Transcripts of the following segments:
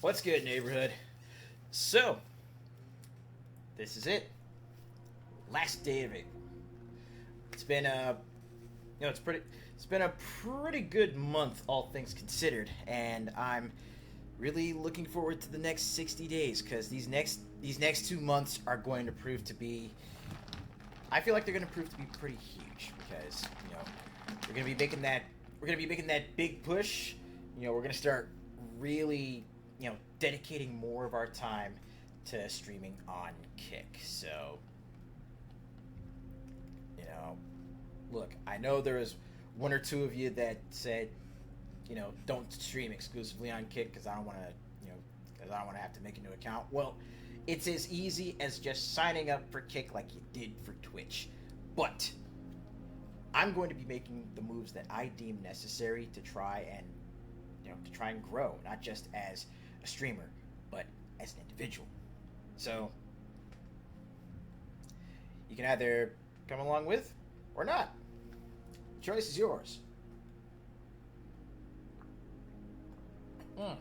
What's good, neighborhood? So, this is it. Last day of April. It's been it's been a pretty good month, all things considered, and I'm really looking forward to the next 60 days because these next 2 months are going to prove to be. I feel like they're going to prove to be pretty huge because we're going to be making that big push. We're going to start really dedicating more of our time to streaming on Kick. So, you know, look, I know there was one or two of you that said, don't stream exclusively on Kick because I don't want to, because I don't want to have to make a new account. Well, it's as easy as just signing up for Kick like you did for Twitch. But I'm going to be making the moves that I deem necessary to try and grow, not just as a streamer, but as an individual. So you can either come along with or not. The choice is yours. But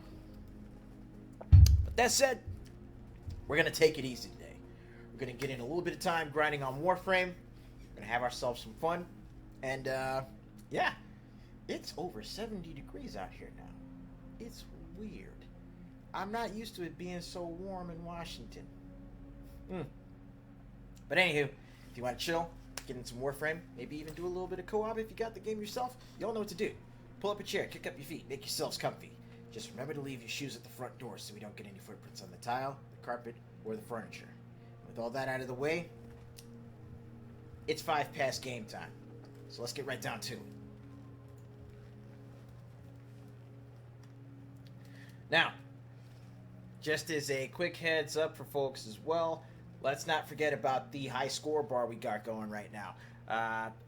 that said, we're going to take it easy today. We're going to get in a little bit of time grinding on Warframe. We're going to have ourselves some fun. And, yeah, it's over 70 degrees out here now. It's weird. I'm not used to it being so warm in Washington. But anywho, if you want to chill, get in some Warframe, maybe even do a little bit of co-op if you got the game yourself, you all know what to do. Pull up a chair, kick up your feet, make yourselves comfy. Just remember to leave your shoes at the front door so we don't get any footprints on the tile, the carpet, or the furniture. With all that out of the way, it's 5 past game time. So let's get right down to it. Now, just as a quick heads up for folks as well, let's not forget about the high score bar we got going right now.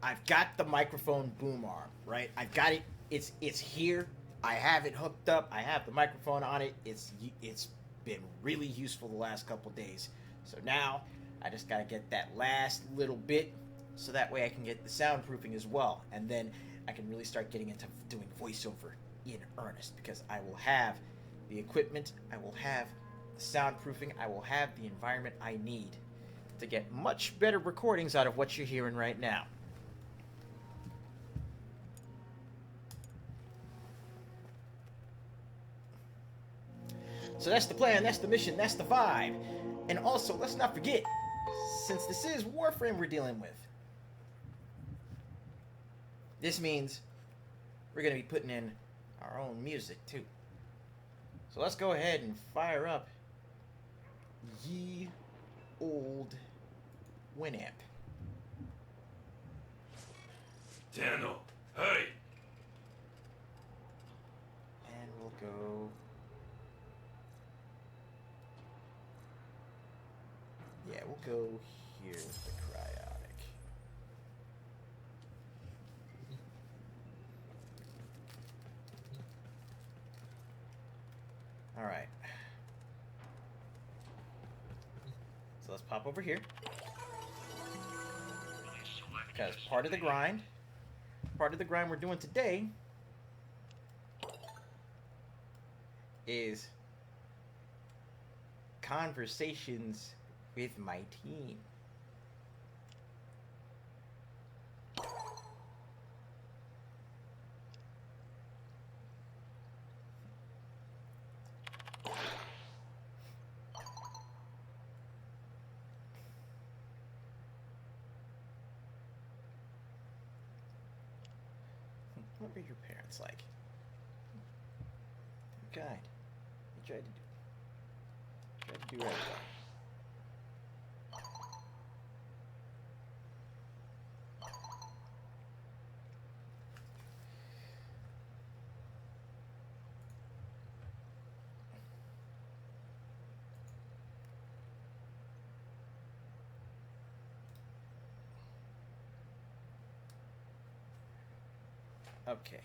I've got the microphone boom arm, right? I've got it. It's here. I have it hooked up. I have the microphone on it. It's been really useful the last couple days. So now I just got to get that last little bit so that way I can get the soundproofing as well. And then I can really start getting into doing voiceover in earnest because I will have the equipment, I will have the soundproofing, I will have the environment I need to get much better recordings out of what you're hearing right now. So that's the plan, that's the mission, that's the vibe. And also, let's not forget, since this is Warframe we're dealing with, this means we're going to be putting in our own music too. So let's go ahead and fire up ye old Winamp. Daniel, hey! And we'll go. Yeah, we'll go here with the cryotic. Alright. So let's pop over here. Because part of the grind we're doing today is conversations with my team. What were your parents like? Kind. They tried to do right by. Okay.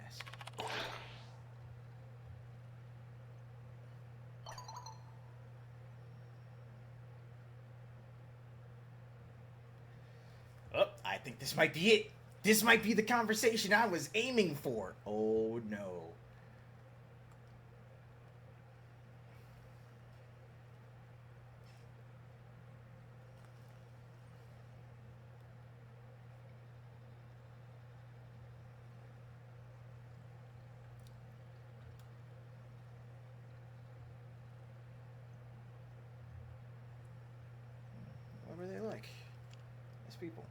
ask. Oh, I think this might be it. This might be the conversation I was aiming for. Oh no. What were they like? Nice people.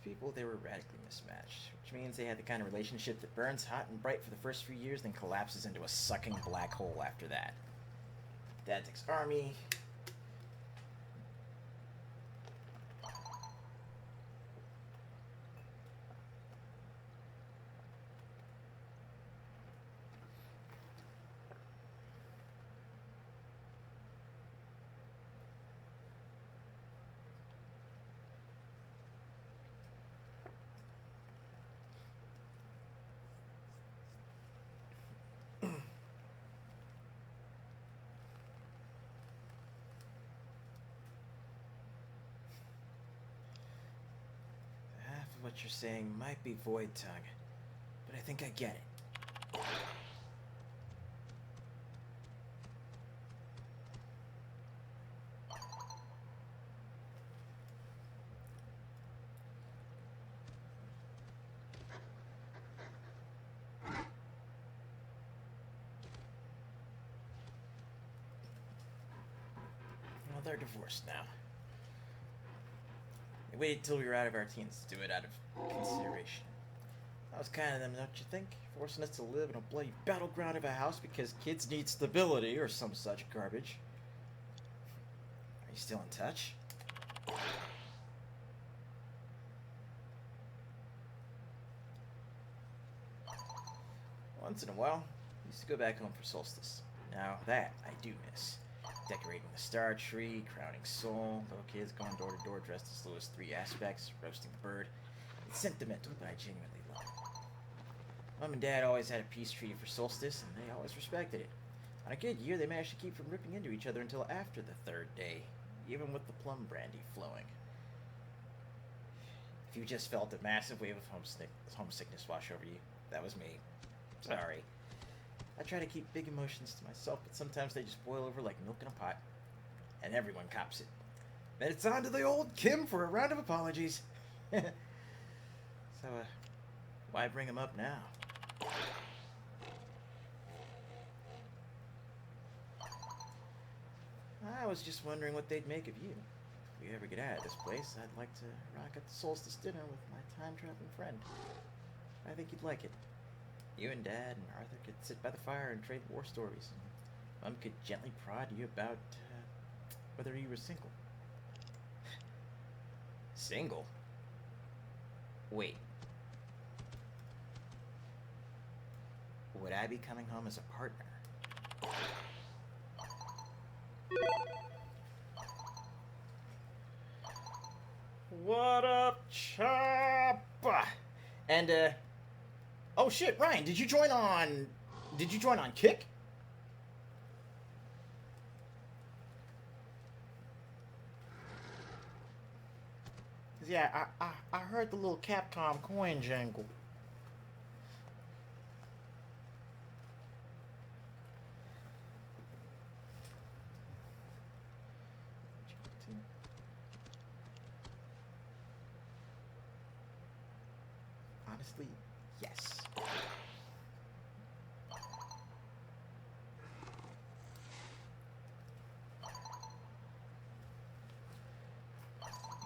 People, they were radically mismatched, which means they had the kind of relationship that burns hot and bright for the first few years, then collapses into a sucking black hole after that. Dad takes army. Half of what you're saying might be void tongue, but I think I get it. Well, they're divorced now. They waited till we were out of our teens to do it out of consideration. That was kind of them, don't you think? Forcing us to live in a bloody battleground of a house because kids need stability or some such garbage. Are you still in touch? Once in a while, I used to go back home for solstice. Now that I do miss. Decorating the star tree, crowning soul, little kids going door to door dressed as low as 3 aspects, roasting the bird. It's sentimental, but I genuinely love it. Mom and Dad always had a peace treaty for solstice, and they always respected it. On a good year, they managed to keep from ripping into each other until after the 3rd day, even with the plum brandy flowing. If you just felt a massive wave of homesickness wash over you, that was me. Sorry. I try to keep big emotions to myself, but sometimes they just boil over like milk in a pot. And everyone cops it. Then it's on to the old Kim for a round of apologies. So, why bring him up now? I was just wondering what they'd make of you. If we ever get out of this place, I'd like to rock at the solstice dinner with my time-traveling friend. I think you'd like it. You and Dad and Arthur could sit by the fire and trade war stories. And Mom could gently prod you about whether you were single. Single? Wait. Would I be coming home as a partner? What up, Chop? And, oh shit, Ryan, did you join on Kick? Yeah, I heard the little Capcom coin jangle. Honestly, yes.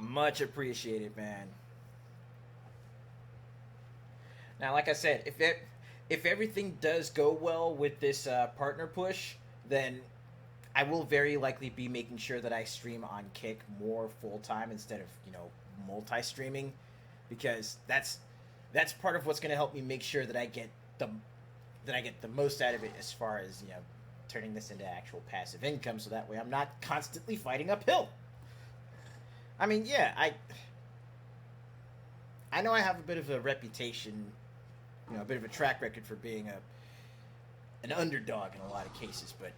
Much appreciated, man. Now, like I said, if everything does go well with this partner push, then I will very likely be making sure that I stream on Kick more full time instead of multi-streaming, because that's part of what's going to help me make sure that I get the most out of it as far as turning this into actual passive income, so that way I'm not constantly fighting uphill. I mean, yeah, I know I have a bit of a reputation, a bit of a track record for being an underdog in a lot of cases, but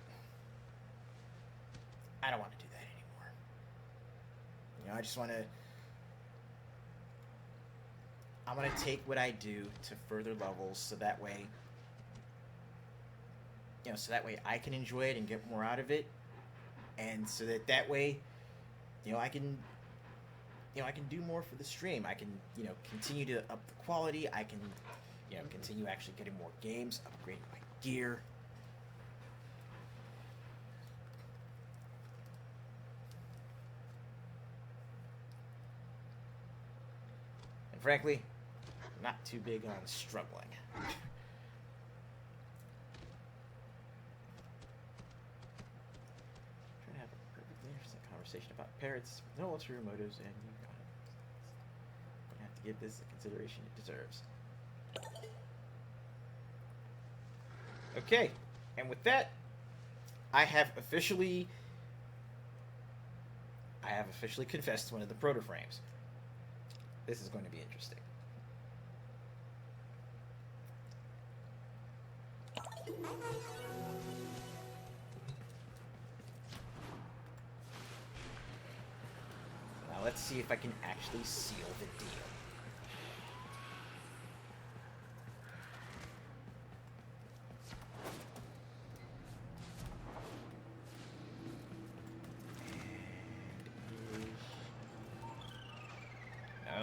I don't want to do that anymore. I just want to. I want to take what I do to further levels, so that way, I can enjoy it and get more out of it, and so that way, I can. I can do more for the stream. I can, continue to up the quality. I can, continue actually getting more games, upgrading my gear. And frankly, I'm not too big on struggling. Trying to have a perfectly interesting conversation about parrots, no ulterior motives, and you got it. I have to give this the consideration it deserves. Okay, and with that, I have officially confessed one of the proto-frames. This is going to be interesting. Now let's see if I can actually seal the deal.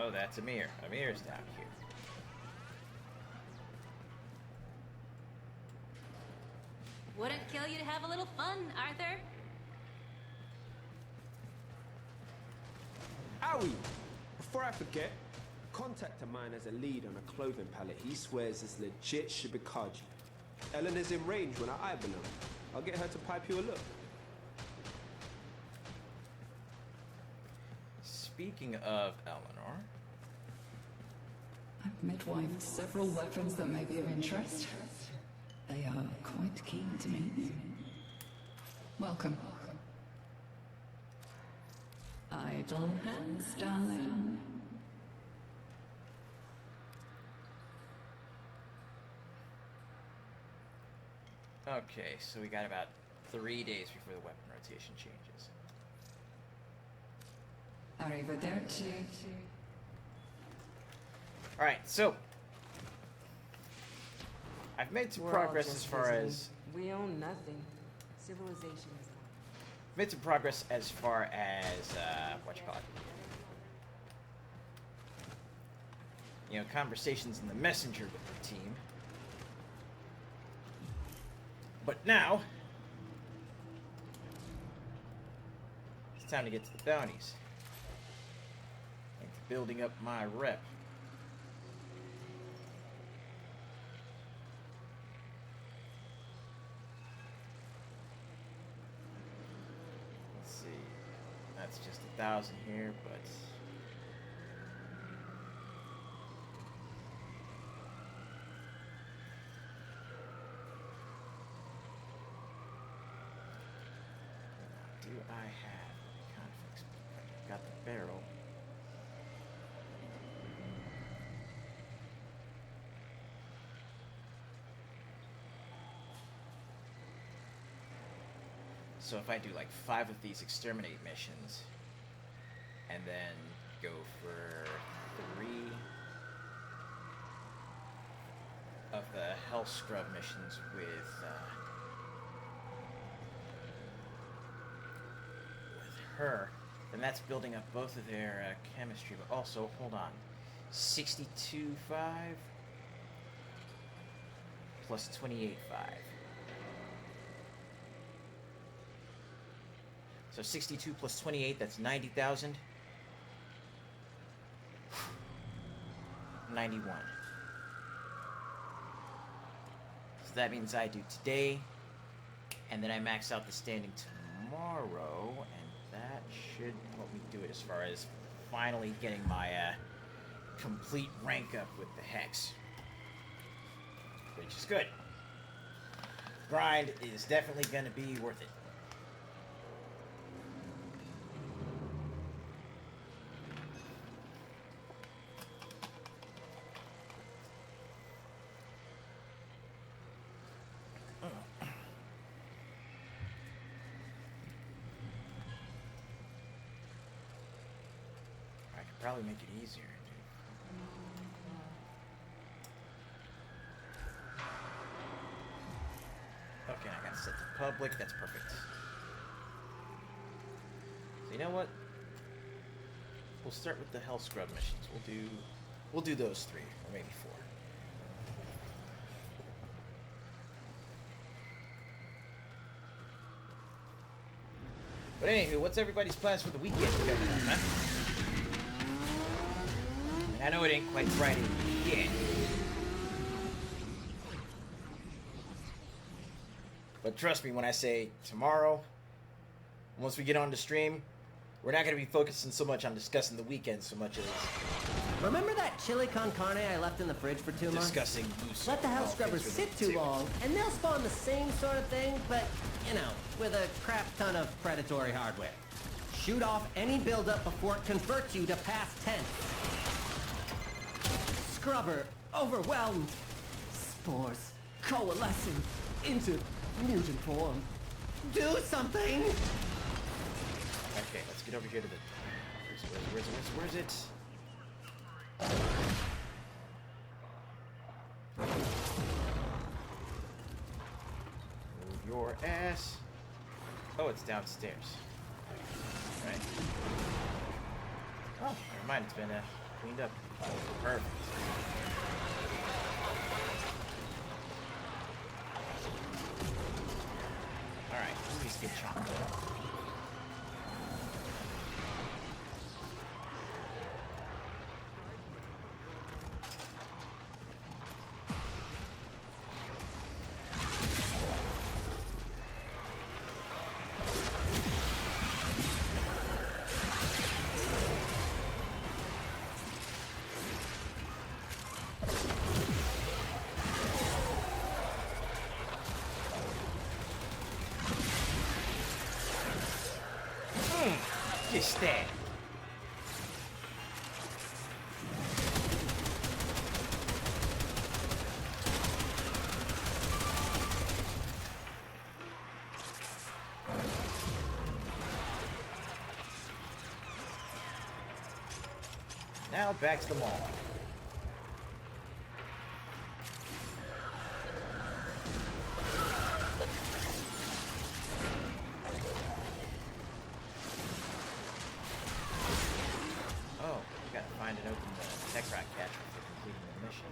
Oh, that's Amir. Amir's down here. Wouldn't kill you to have a little fun, Arthur. Owie! Before I forget, contact of mine has a lead on a clothing palette he swears is legit Shibikaji. Ellen is in range when I eyeball him. I'll get her to pipe you a look. Speaking of Eleanor... I've midwifed several weapons that may be of interest. They are quite keen to meet you. Welcome. Idle hands, darling. Okay, so we got about 3 days before the weapon rotation changes. Arrivederci. Alright, so... I've made some progress as far as... We own nothing. Civilization is made some progress as far as, conversations in the messenger with the team. But now... it's time to get to the bounties. And to building up my rep. That's just 1,000 here, but... do I have conflicts? I've got the barrel. So if I do like 5 of these exterminate missions, and then go for 3 of the Hell Scrub missions with her, then that's building up both of their chemistry. But also, hold on, 62.5 plus 28.5. So 62 plus 28, that's 90,000. 91. So that means I do today, and then I max out the standing tomorrow, and that should help me do it as far as finally getting my complete rank up with the Hex. Which is good. Grind is definitely going to be worth it. probably make it easier, dude. Okay, I gotta set to public. That's perfect. So you know what? We'll start with the Hell Scrub missions. We'll do those 3, or maybe 4. But anywho, what's everybody's plans for the weekend coming up, huh? And I know it ain't quite Friday yet. But trust me when I say tomorrow, once we get on the stream, we're not going to be focusing so much on discussing the weekend so much as Remember that chili con carne I left in the fridge for 2 months? discussing loose. Let the hell scrubbers sit too long, and they'll spawn the same sort of thing, but, you know, with a crap ton of predatory hardware. Shoot off any buildup before it converts you to past tense. Scrubber overwhelmed. Spores coalescing into mutant form. Do something! Okay, let's get over here to the... Where's it? Move your ass. Oh, it's downstairs. Right. Oh, never mind. It's been cleaned up. Perfect. All right, please get chopped. Get stabbed. Now back to the mall. Find and open the tech rock catcher for completing the mission.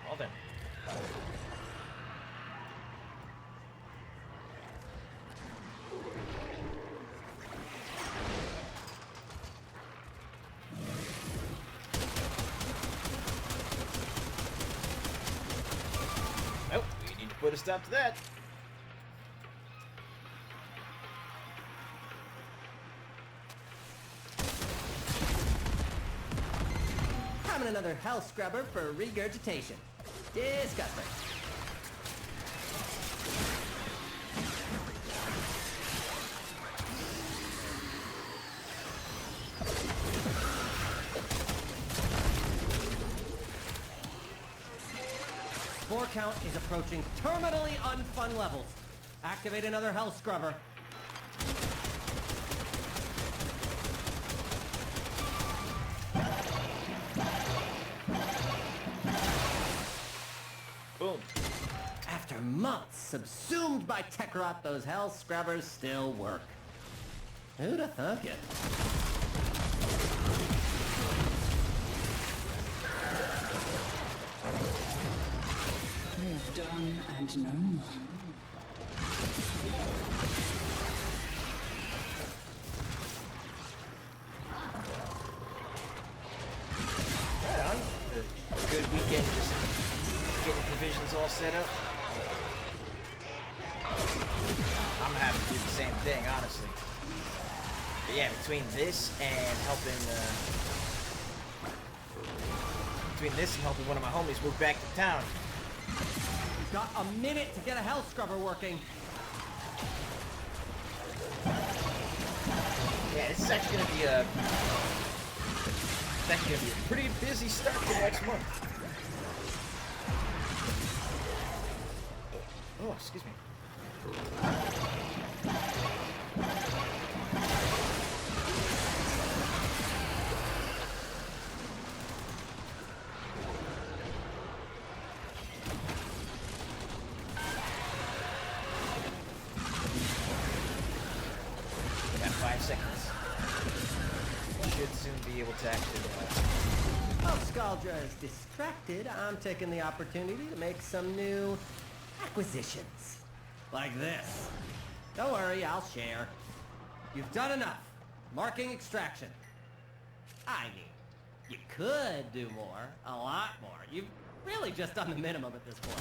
Well then. Nope, we need to put a stop to that. Another hell scrubber for regurgitation. Disgusting. Spore count is approaching terminally unfun levels. Activate another hell scrubber. Boom. After months subsumed by tech rot, those hell scrubbers still work. Who'da thunk it? Live done and no more. Right on. A good weekend just getting provisions all set up. I'm gonna have to do the same thing, honestly. But yeah, between this and helping one of my homies move back to town. You've got a minute to get a hell scrubber working. Yeah, this is actually gonna be a pretty busy start to next month. Oh, excuse me. be able to actually. While Scaldra is distracted, I'm taking the opportunity to make some new acquisitions. Like this. Don't worry, I'll share. You've done enough. Marking extraction. I mean, you could do more, a lot more. You've really just done the minimum at this point.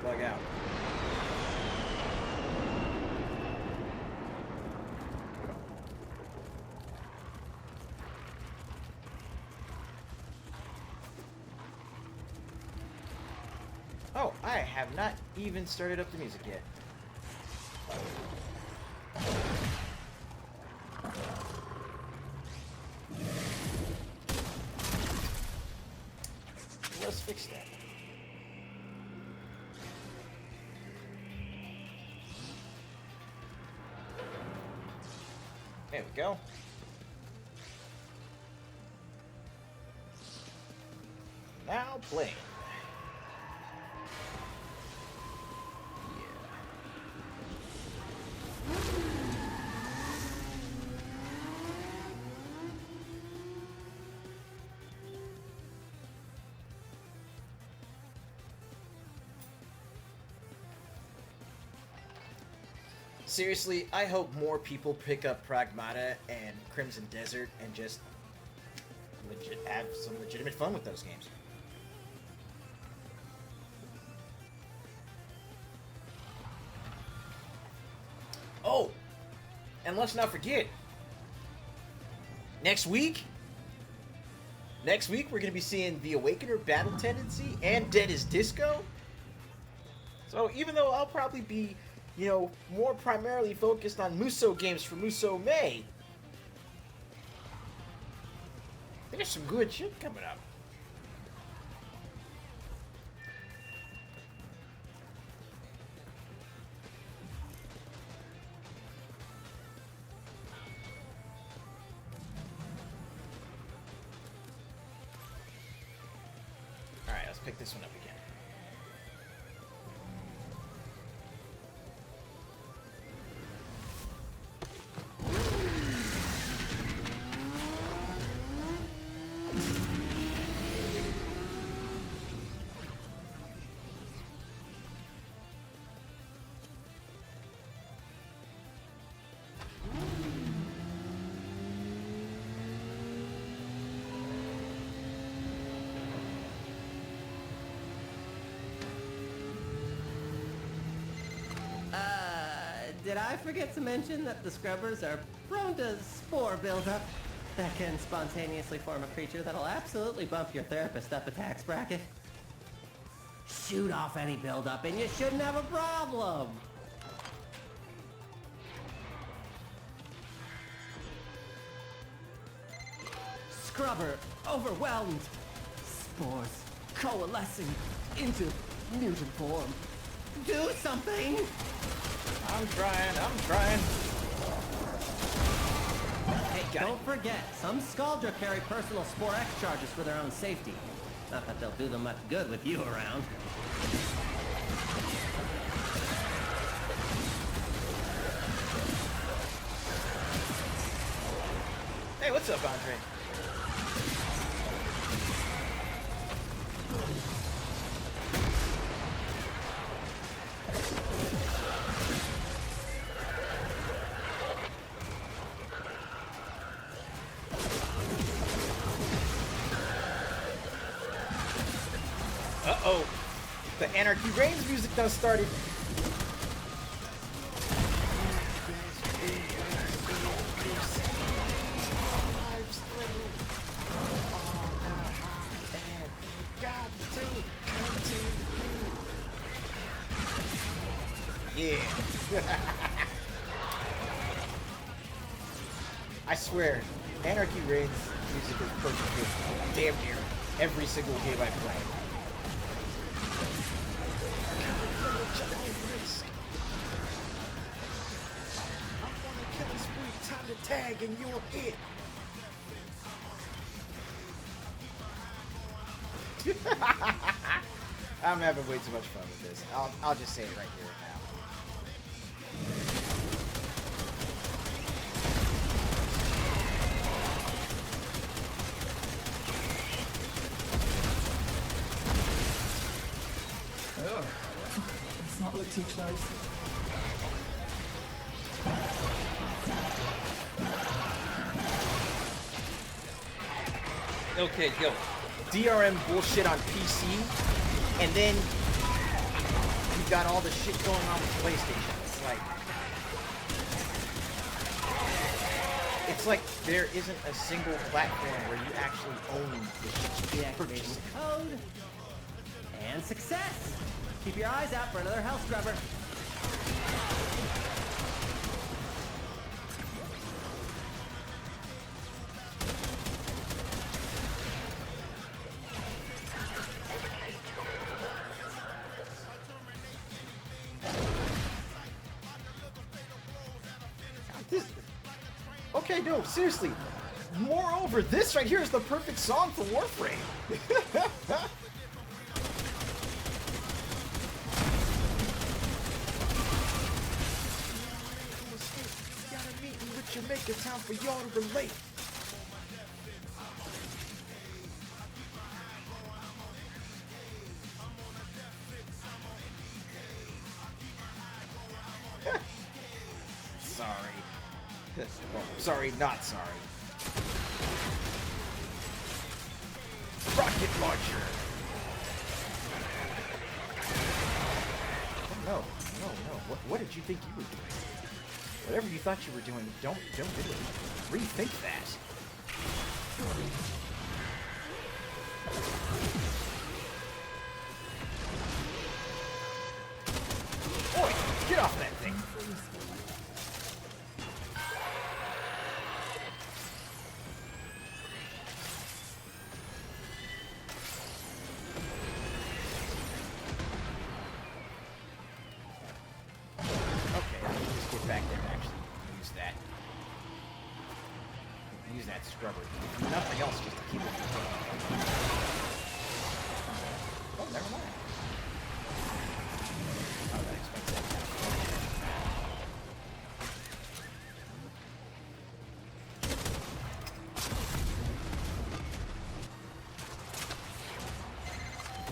Bug out. Oh, I have not even started up the music yet. Let's fix that. There we go. Now play. Seriously, I hope more people pick up Pragmata and Crimson Desert and just have some legitimate fun with those games. Oh, and let's not forget, next week we're going to be seeing The Awakener Battle Tendency and Dead as Disco. So even though I'll probably be, you know, more primarily focused on Muso games for Muso May, there's some good shit coming up. Alright, let's pick this one up again. Did I forget to mention that the scrubbers are prone to spore buildup that can spontaneously form a creature that'll absolutely bump your therapist up a tax bracket? Shoot off any buildup and you shouldn't have a problem! Scrubber overwhelmed! Spores coalescing into mutant form. Do something! I'm trying. Hey, don't forget, some Scaldra carry personal Spore X charges for their own safety. Not that they'll do them much good with you around. Hey, what's up, Andre? Uh-oh. The Anarchy Reigns music done started. Yeah. I swear, Anarchy Reigns music is perfect. Damn near. every single game I play. Time to tag and you're it. I'm having way too much fun with this. I'll just say it right here and Oh, it's not look too close. Okay, yo, DRM bullshit on PC, and then you've got all the shit going on with PlayStation. It's like there isn't a single platform where you actually own the shit you purchase. Code and success. Keep your eyes out for another hell scrubber. Okay, no, seriously. Moreover, this right here is the perfect song for Warframe. Gotta meet with Jamaica Town for y'all to relate. Sorry. Well, sorry, not sorry. Rocket launcher. Oh, no. What did you think you were doing? Whatever you thought you were doing, don't do it. Rethink that. Oi, get off that thing. Scrubber. Nothing else, just to keep it from oh, never mind. Oh, that explains that.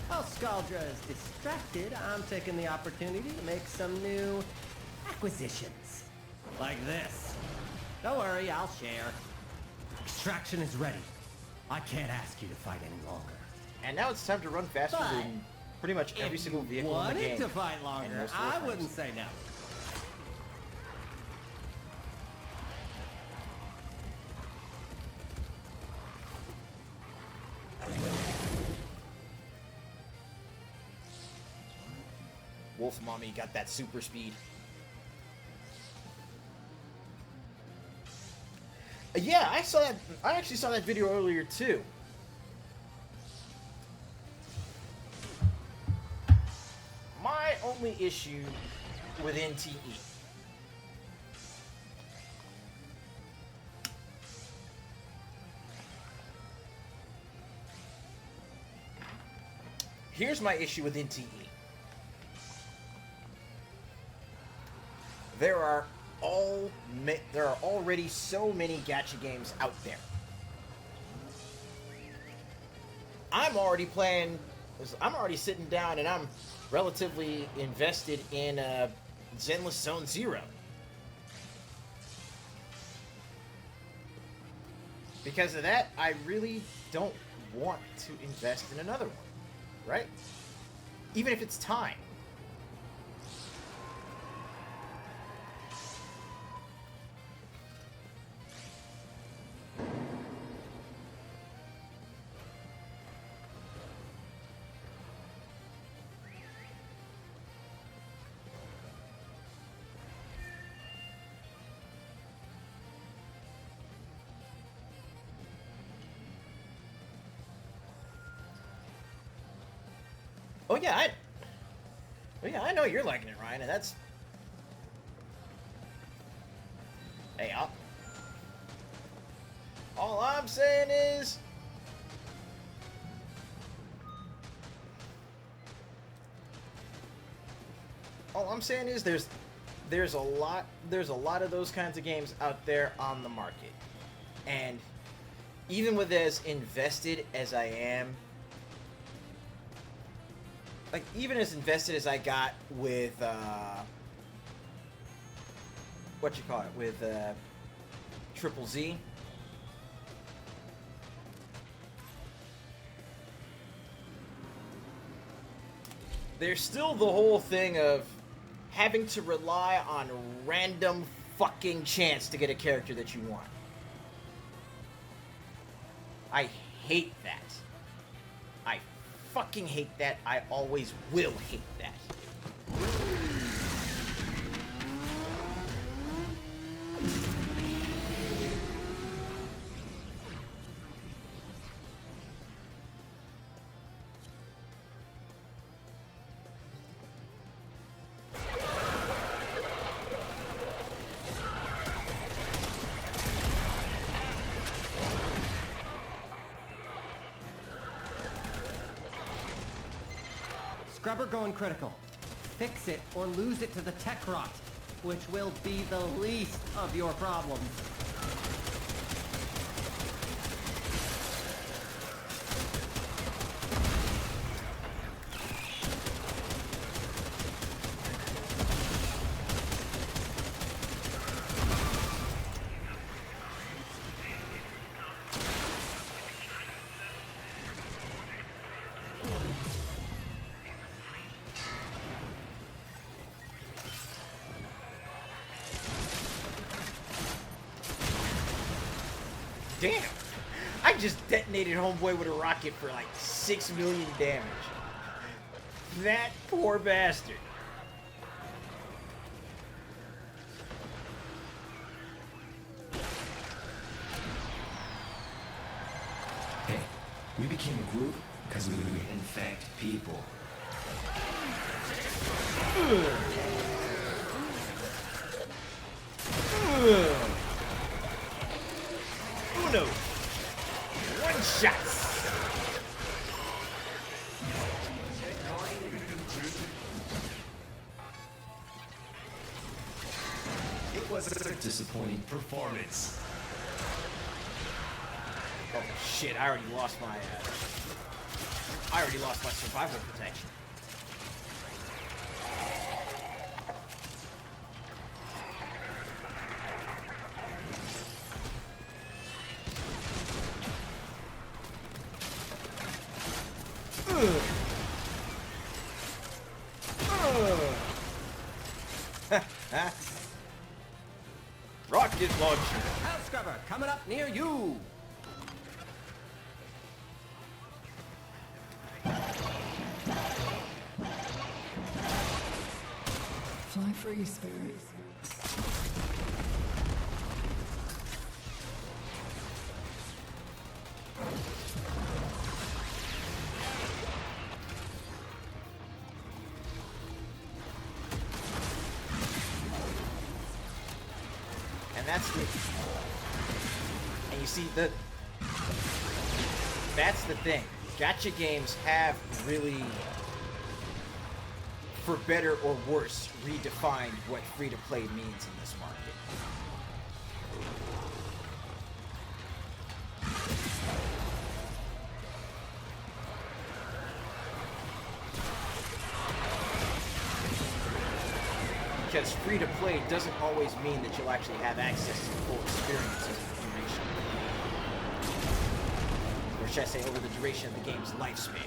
While Scaldra is distracted, I'm taking the opportunity to make some new acquisitions. Like this. Don't worry, I'll share. Extraction is ready. I can't ask you to fight any longer. And now it's time to run faster than pretty much every single vehicle in the game. If you wanted to fight longer, I wouldn't say no. Wolf Mommy got that super speed. Yeah, I saw that. I actually saw that video earlier too. My only issue with NTE here's my issue with NTE. There are already so many gacha games out there. I'm already sitting down and I'm relatively invested in Zenless Zone Zero. Because of that, I really don't want to invest in another one, right? Even if it's time. Oh yeah, I know you're liking it, Ryan, and that's. Hey, all I'm saying is. All I'm saying is there's a lot of those kinds of games out there on the market, and even with as invested as I am, like even as invested as I got with what you call it with Triple Z. There's still the whole thing of having to rely on random fucking chance to get a character that you want. I hate that. I fucking hate that. I always will hate that. Scrubber going critical. Fix it or lose it to the tech rot, which will be the least of your problems. Damn! I just detonated Homeboy with a rocket for like 6 million damage. That poor bastard. Hey, we became a group because we infect people. Uno. One shots. It was a disappointing performance. Oh shit! I already lost my. I already lost my survival protection. Rocket launcher. Hell Scrubber coming up near you. Fly free, spirit. And that's the. And you see that's the thing. Gacha games have really, for better or worse, redefined what free-to-play means in this market. Because free-to-play doesn't always mean that you'll actually have access to the full experience over the duration. Or should I say, over the duration of the game's lifespan.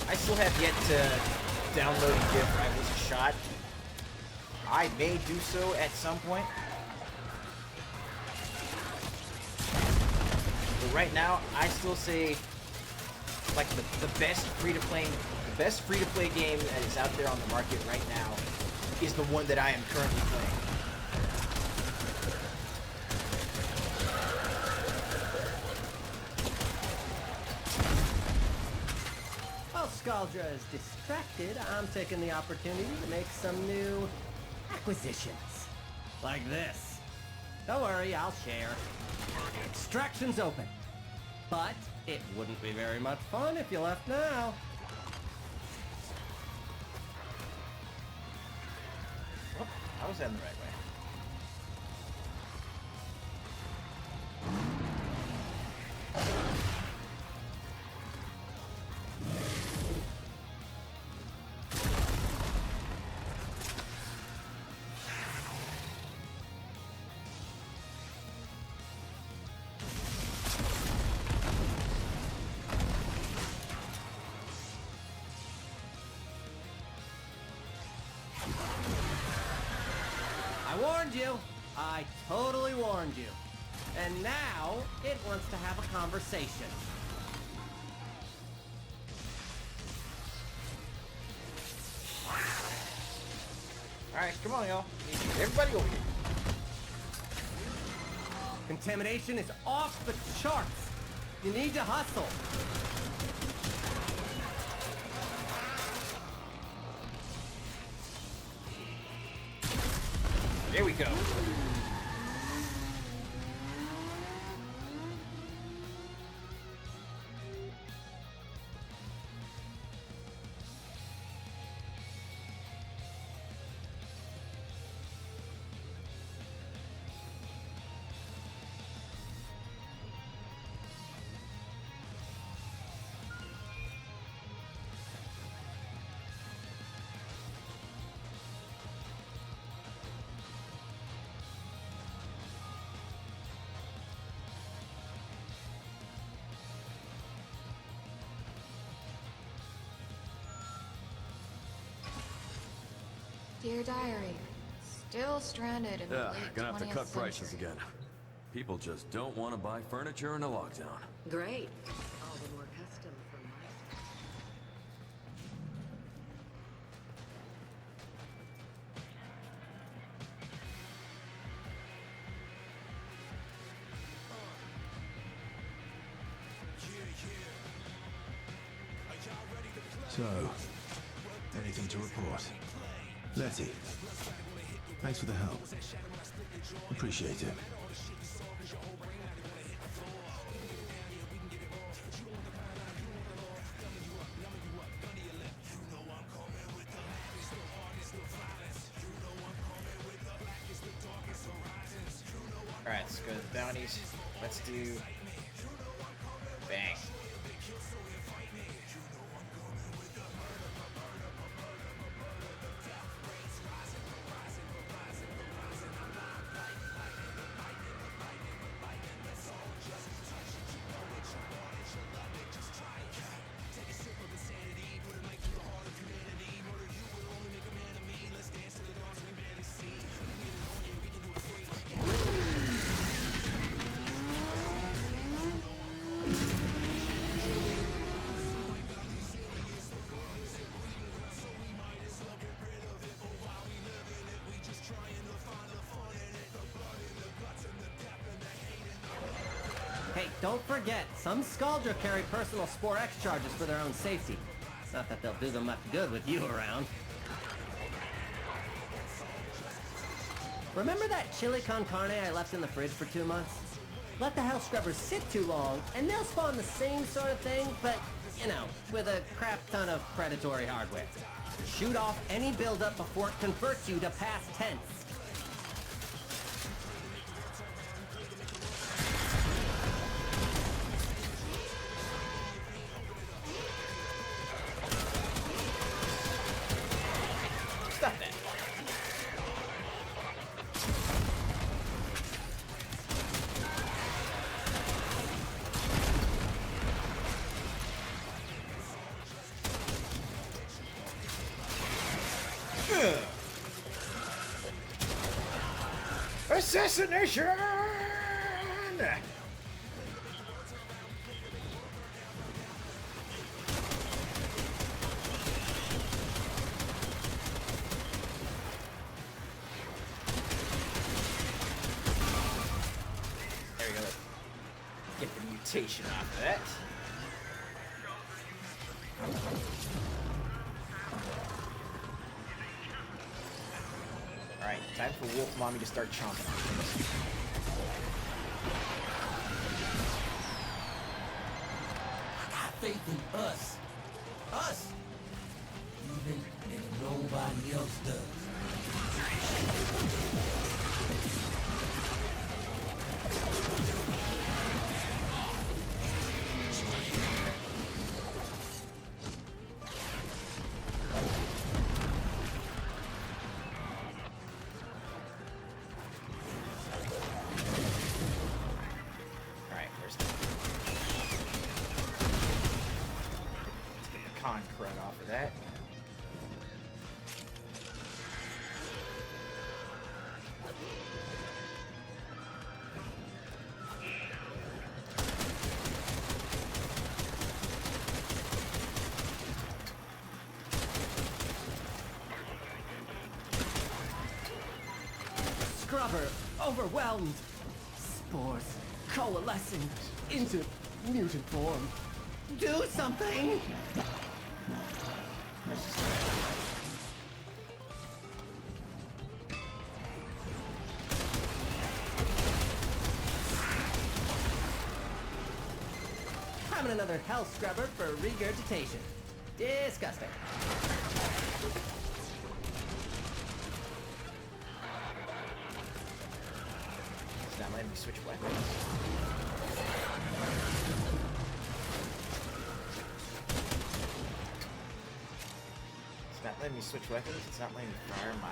I still have yet to download and give Rivals a shot. I may do so at some point. So right now, I still say like the best free-to-play game that is out there on the market right now is the one that I am currently playing. While Scaldra is distracted, I'm taking the opportunity to make some new acquisitions. Like this. Don't worry, I'll share. Extraction's open. But it wouldn't be very much fun if you left now. Oh, I was heading the right way. I warned you. I totally warned you. And now it wants to have a conversation. Alright, come on, y'all. Everybody over here. Contamination is off the charts. You need to hustle. Here we go. Dear Diary, still stranded in the Yeah, late gonna have to 20th cut prices century. again. People just don't want to buy furniture in a lockdown. Great. All the more custom for my... So, anything to report? Letty, thanks for the help. Appreciate it. Alright, let's go to the bounties. Let's do... Bang. Hey, don't forget, some Scaldra carry personal Spore X charges for their own safety. Not that they'll do them much good with you around. Remember that chili con carne I left in the fridge for 2 months? Let the hell scrubbers sit too long, and they'll spawn the same sort of thing, but, you know, with a crap ton of predatory hardware. Shoot off any buildup before it converts you to past tense. Stop that. Assassination! regurgitation off of that. Alright, time for Wolf Mommy to start chomping on things. I got faith in us. Us! Even if nobody else does. Alright, where's the... Let's get the con crud off of that. Scrubber, overwhelmed. Spores coalescing into mutant form. Do something! Having another health scrubber for regurgitation. Disgusting. It's not letting me switch weapons. It's not letting me switch weapons. It's not letting me fire my...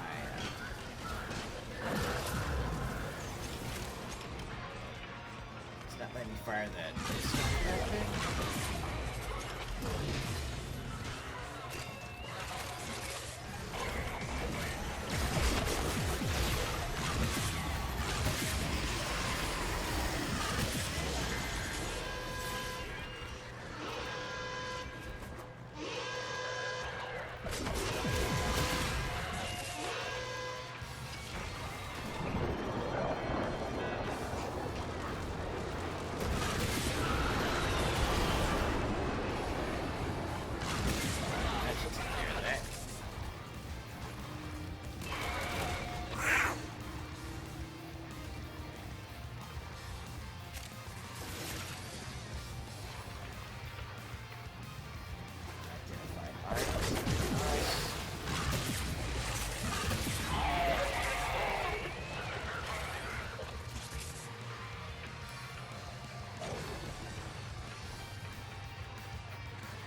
It's not letting me fire that. That should take care of that. Identify items.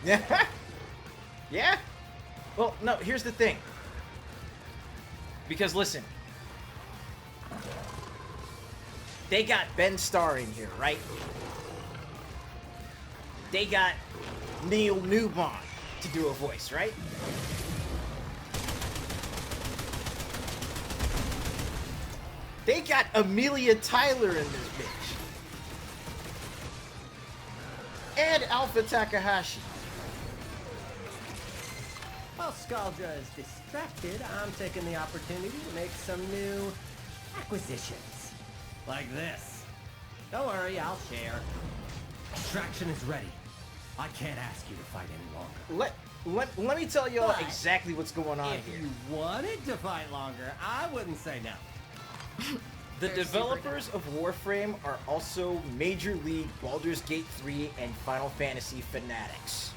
Yeah. Yeah? Well, no, here's the thing. Because listen. They got Ben Starr in here, right? They got Neil Newbon to do a voice, right? They got Amelia Tyler in this bitch. And Alpha Takahashi. While Scaldra is distracted, I'm taking the opportunity to make some new acquisitions. Like this. Don't worry, I'll share. Extraction is ready. I can't ask you to fight any longer. Let me tell y'all But exactly what's going on If here. you wanted to fight longer, I wouldn't say no. The developers of Warframe are also Major League Baldur's Gate 3 and Final Fantasy fanatics.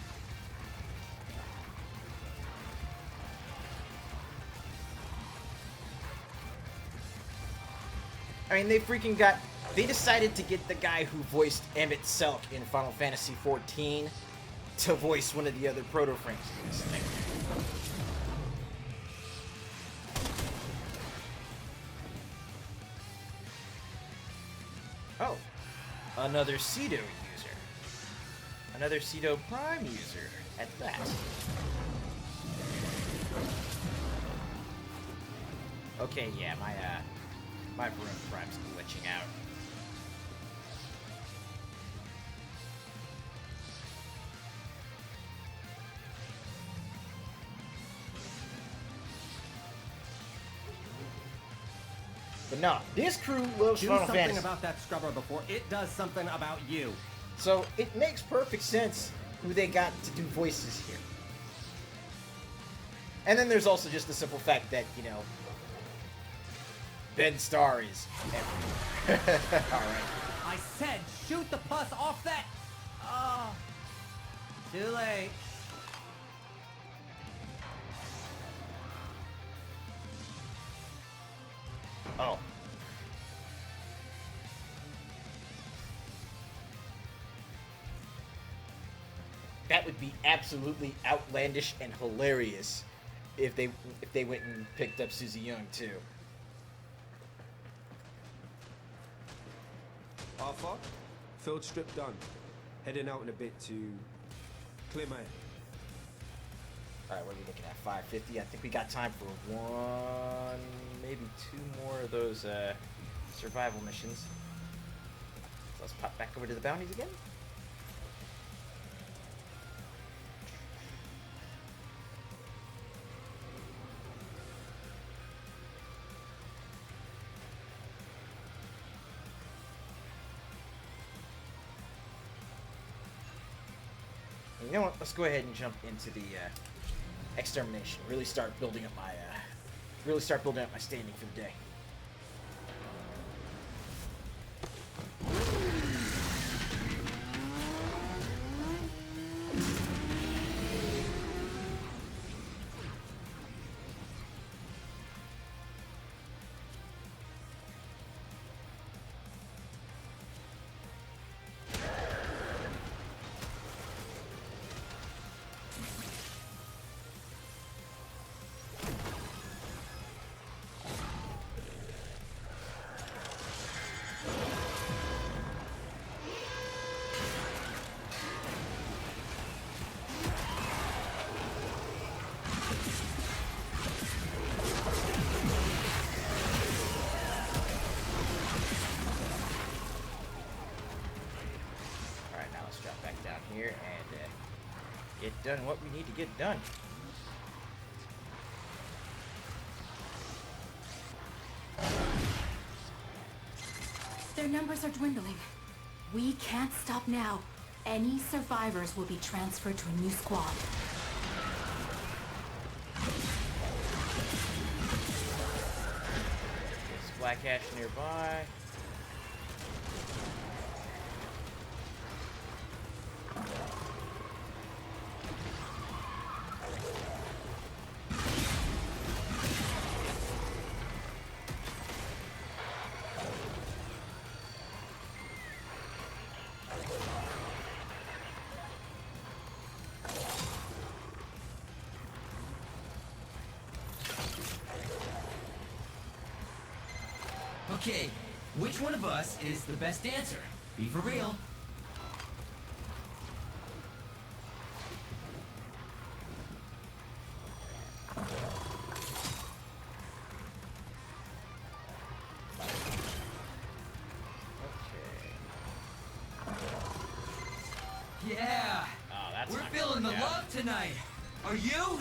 I mean, they decided to get the guy who voiced Emmett Selk in Final Fantasy 14 to voice one of the other proto-frames in this thing. Oh, another Cedo user. Another Cedo Prime user at that. Okay, yeah, my Varun Prime's glitching out. But no, this crew loves Do Final something Fantasy. about that scrubber before it does something about you. So it makes perfect sense who they got to do voices here. And then there's also just the simple fact that, you know, Ben Starr is everywhere. Alright. I said shoot the pus off that... Oh. Too late. Oh. That would be absolutely outlandish and hilarious if they went and picked up Susie Young too. Arthur, field strip done. Heading out in a bit to clear my head. Alright, what are we looking at? 550? I think we got time for one, maybe two more of those survival missions. So let's pop back over to the bounties again. You know what? Let's go ahead and jump into the extermination. Really start building up my standing for the day. Here and get done what we need to get done. Their numbers are dwindling. We can't stop now. Any survivors will be transferred to a new squad. There's Black Ash nearby. Okay, which one of us is the best dancer? Be for real. Yeah! Oh, that's We're not feeling the gonna work out. love tonight. Are you?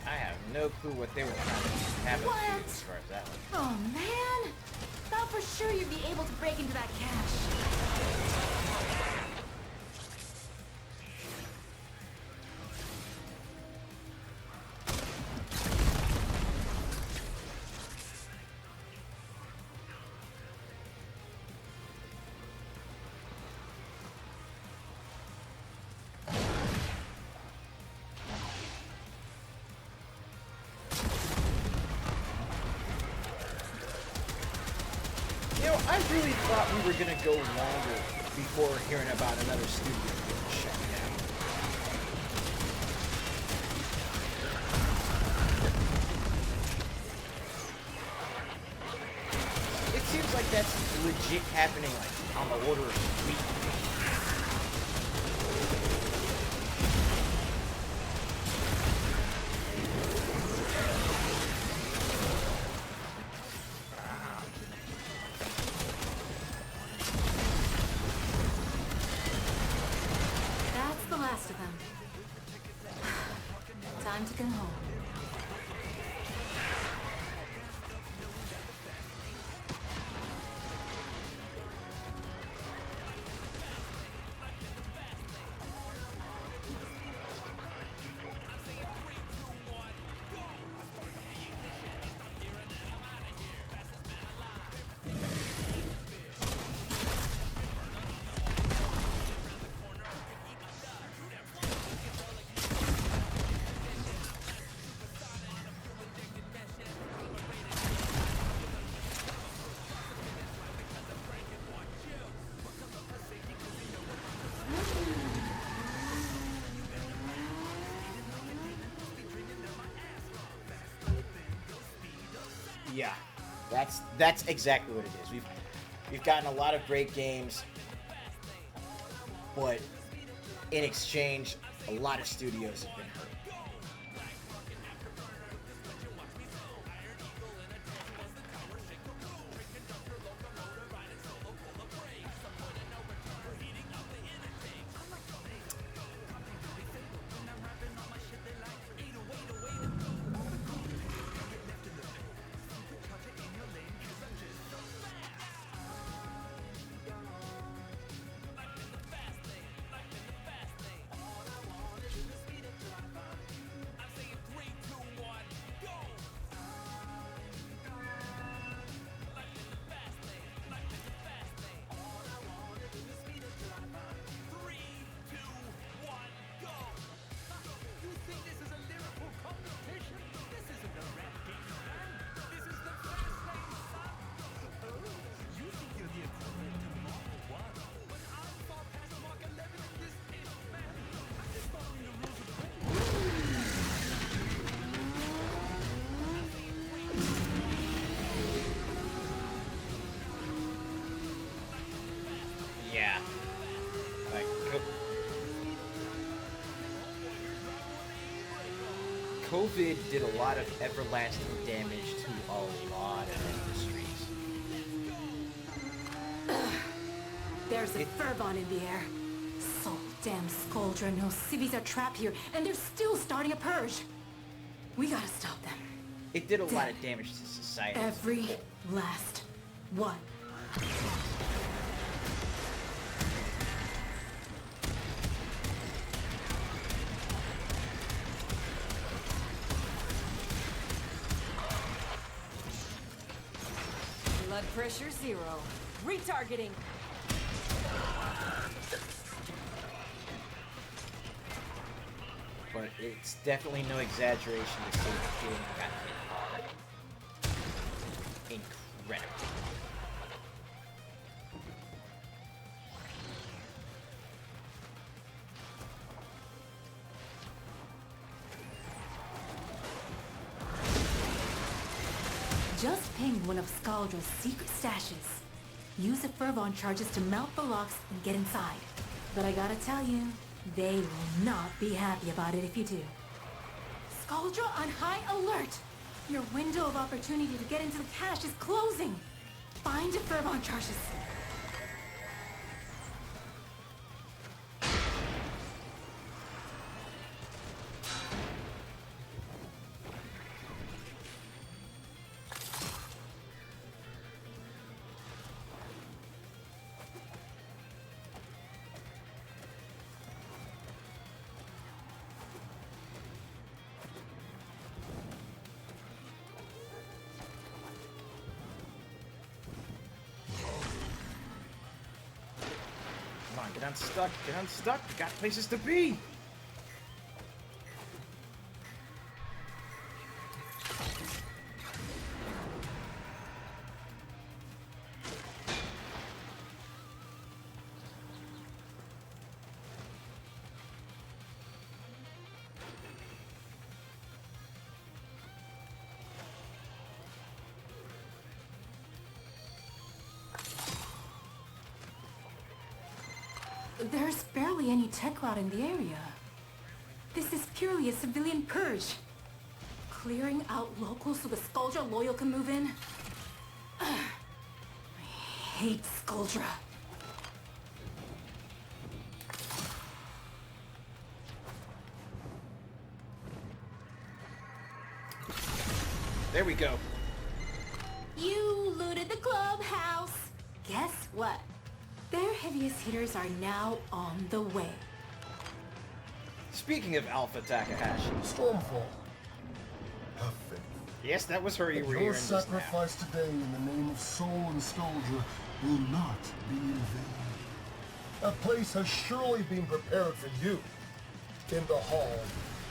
I have no clue what they were trying to have us do as far as that one. Oh man! Thought for sure you'd be able to break into that cache. You know, I really thought we were gonna go longer before hearing about another studio getting shut down. It seems like that's legit happening, like on the order of a week. That's the last of them. Time to go home. That's exactly what it is. We've gotten a lot of great games, but in exchange, a lot of studios have been hurt. Yeah. Like, COVID did a lot of everlasting damage to a lot of industries. There's a Furbon in the air. So damn Skuldra knows civvies are trapped here, and they're still starting a purge. We gotta stop them. It did a lot of damage to society. Every last one. Blood pressure 0. Retargeting. But it's definitely no exaggeration to say the game got hit hard. Incredible. Just ping one of Skaldra's secret stashes. Use the Furbon charges to melt the locks and get inside. But I gotta tell you, they will not be happy about it if you do. Skaldra on high alert! Your window of opportunity to get into the cache is closing! Find the Furbon charges. Come on, get unstuck, get unstuck. We got places to be. There's barely any tech rot in the area. This is purely a civilian purge. Clearing out locals so the Skuldra loyal can move in. I hate Skuldra. There we go. You looted the clubhouse. Guess what? Their heaviest hitters are now on the way. Speaking of Alpha Takahashi. Stormfall. Have faith. Yes, that was her you were Your hearing just now. sacrifice today in the name of Soul and Skuldra will not be in vain. A place has surely been prepared for you in the Hall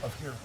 of Heroes.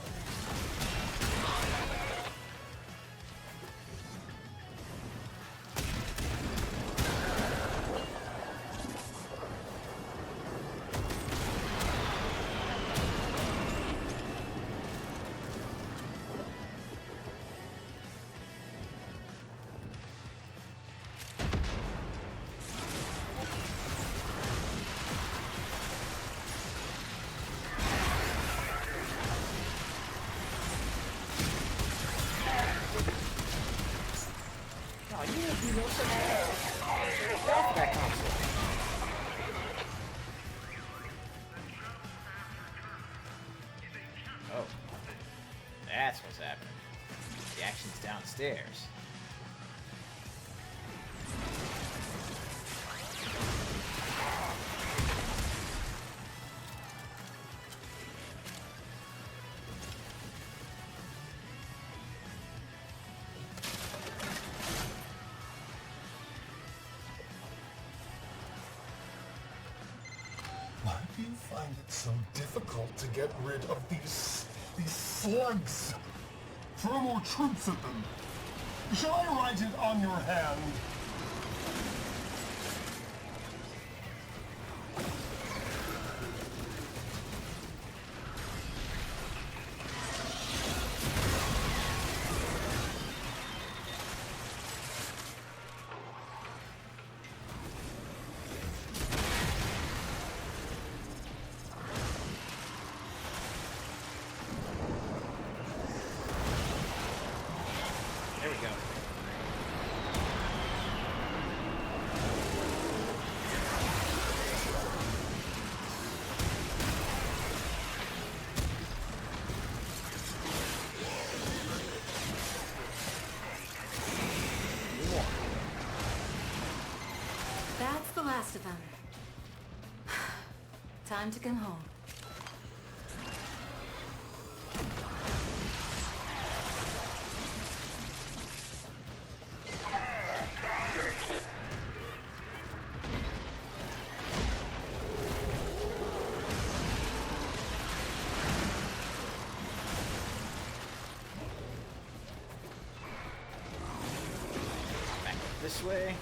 hell's happening? The action's downstairs. Why do you find it so difficult to get rid of these slugs? Throw more troops at them. Shall I write it on your hand? There we go. That's the last of them. Time to come home. Back this way.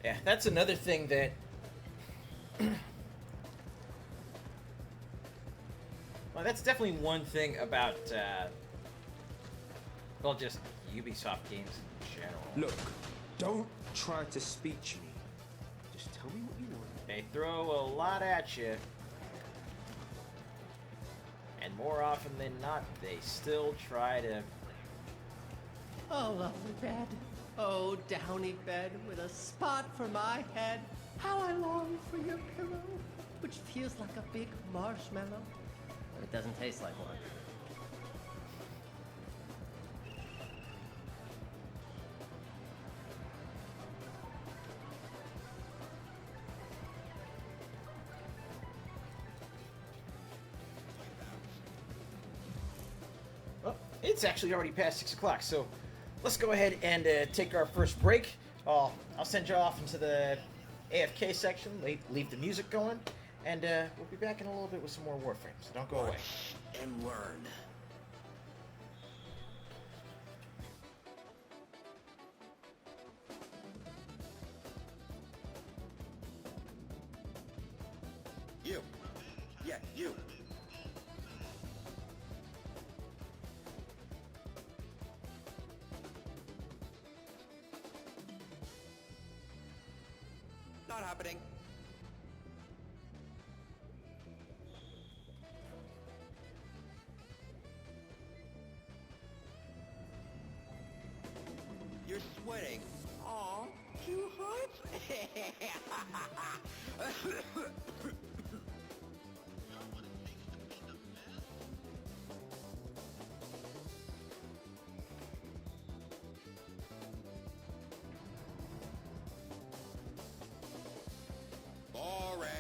Yeah, that's another thing that well, that's definitely one thing about well, just Ubisoft games in general. Look, don't try to speech me. Just tell me what you want. They throw a lot at you, and more often than not, they still try to. Oh, lovely bed. Oh, downy bed with a spot for my head. How I long for your pillow, which feels like a big marshmallow. But it doesn't taste like one. Well, it's actually already past 6 o'clock, so let's go ahead and take our first break. I'll send you off into the AFK section, leave the music going, and we'll be back in a little bit with some more Warframe, so don't go away. And learn. You. Yeah, you. Not happening. You're sweating. Aw, too hot? Boring.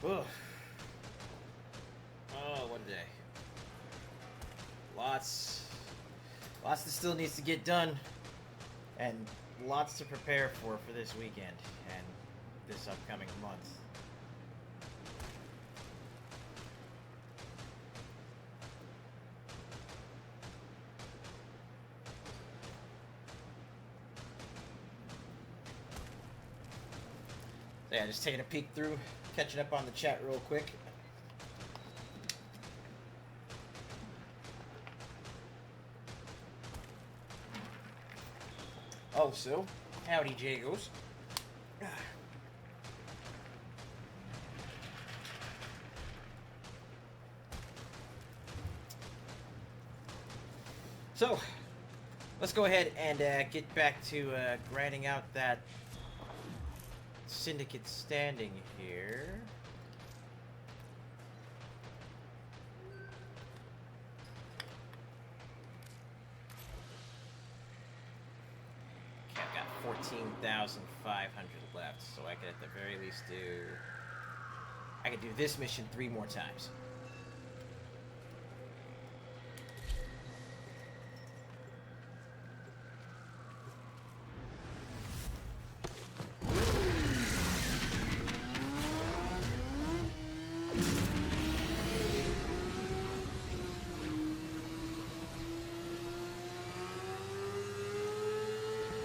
Ugh. Oh, what a day. Lots that still needs to get done, and lots to prepare for this weekend and this upcoming month. So yeah, just taking a peek through, catching up on the chat real quick. Also, howdy Jagos. So, let's go ahead and get back to grinding out that syndicate standing here. Okay, I've got 14,500 left, so I could at the very least do... I could do this mission 3 more times.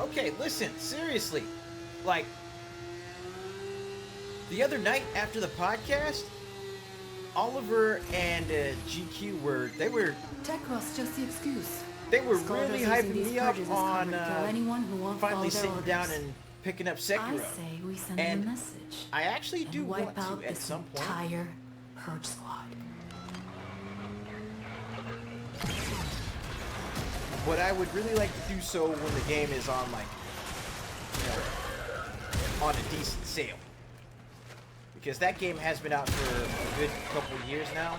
Okay, listen, seriously, like, the other night after the podcast, Oliver and GQ were Techros, just the excuse. They were Scholars really using hyping these me up purges as on cover to kill anyone who won't finally follow their sitting down orders. and picking up I Sekiro. say we send And them a message. I actually and do wipe want out to at this some point. entire purge squad. But I would really like to do so when the game is on, like, you know, on a decent sale. Because that game has been out for a good couple of years now.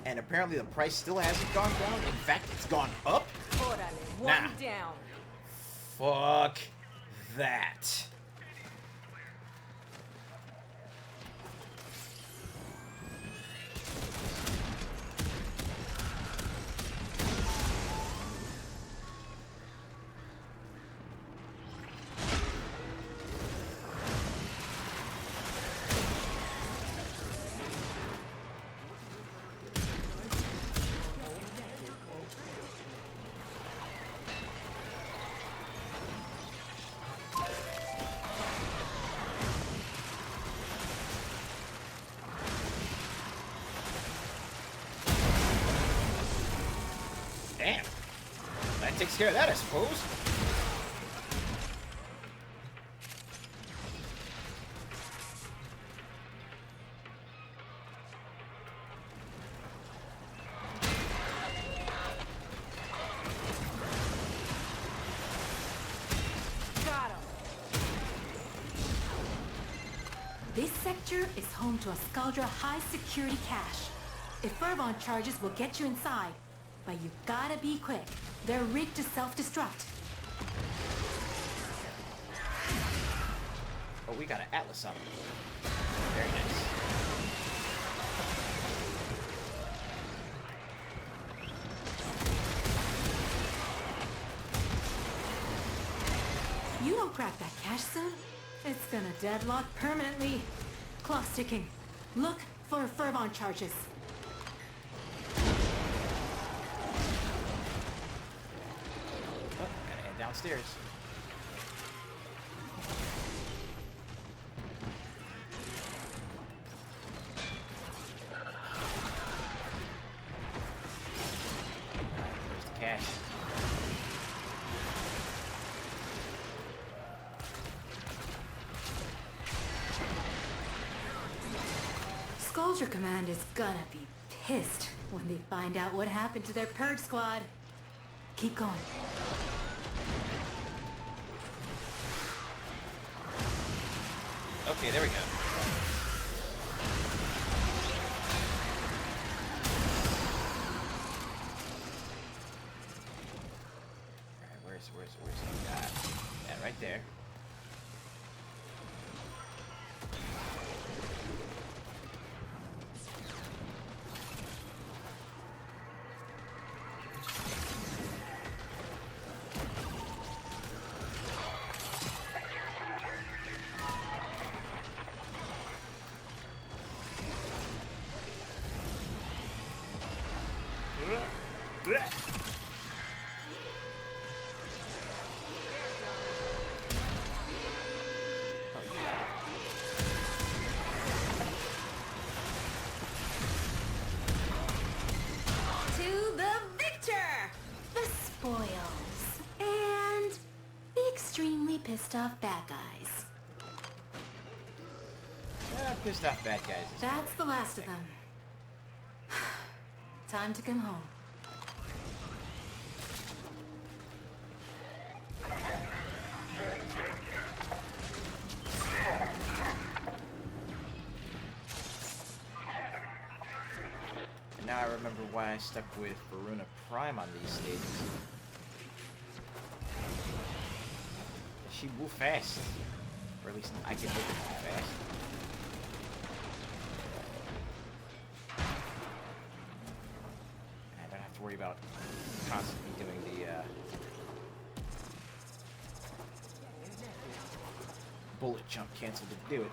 And apparently the price still hasn't gone down. In fact, it's gone up. Órale, Nah. one down. Fuck that. Damn. That takes care of that, I suppose. Got him. This sector is home to a Scaldra high-security cache. If Fervon charges will get you inside, but you gotta be quick. They're rigged to self-destruct. Oh, we got an Atlas on. Very nice. You don't crack that cache soon, it's gonna deadlock permanently. Clock's ticking. Look for Fervon charges. Oh, gotta head downstairs. Where's the cache? Scaldra Command is gonna be pissed when they find out what happened to their purge squad. Keep going. Okay, there we go. Alright, where's that right there. To the victor! The spoils. And the extremely pissed off bad guys. Pissed off bad guys. That's the last of them. Time to come home. And now I remember why I stuck with Varuna Prime on these stages. She move fast. Or at least I can make her move fast. I don't have to worry about constantly doing the bullet jump cancel to do it.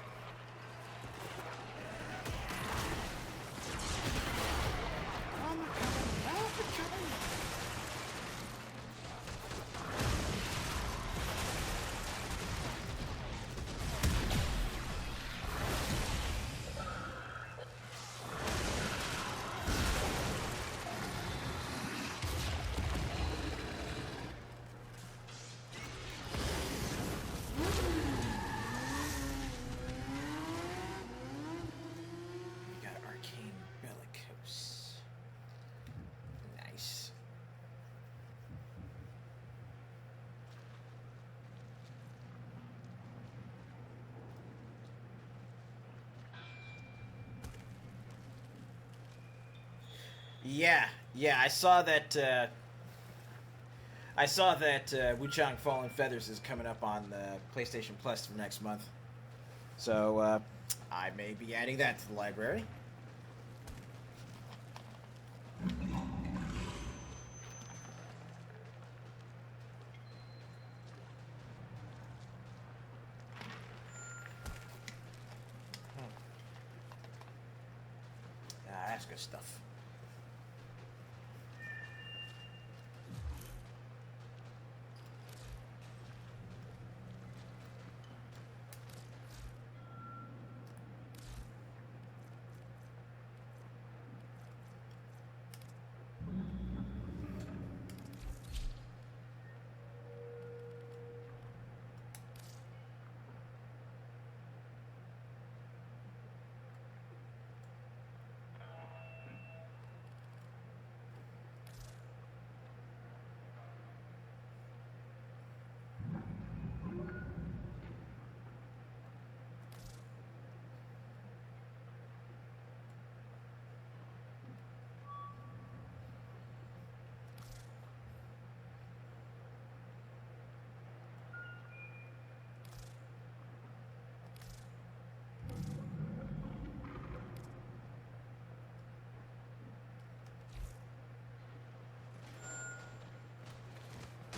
Yeah, I saw that. Wuchang Fallen Feathers is coming up on the PlayStation Plus for next month, so I may be adding that to the library. That's good stuff.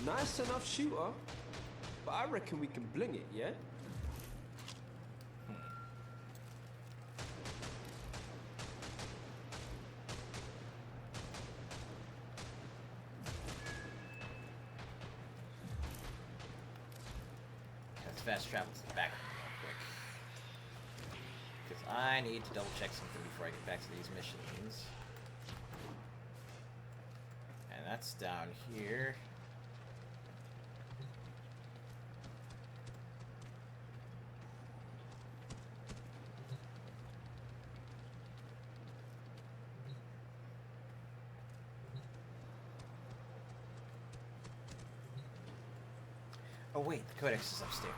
Nice enough shooter, but I reckon we can bling it, yeah? Let's fast travel to the back real quick. Because I need to double check something before I get back to these missions. And that's down here. Oh wait, the codex is upstairs.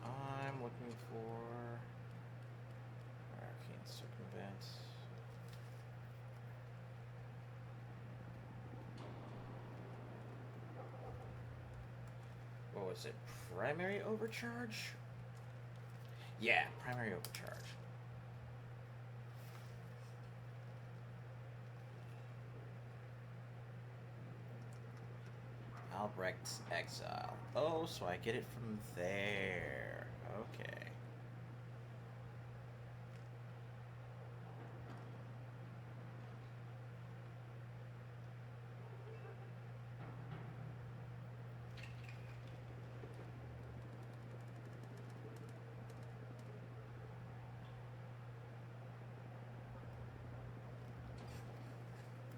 I'm looking for arcane circumvent. What was it? Primary overcharge? Yeah, primary overcharge. Albrecht's Exile. Oh, so I get it from there. Okay.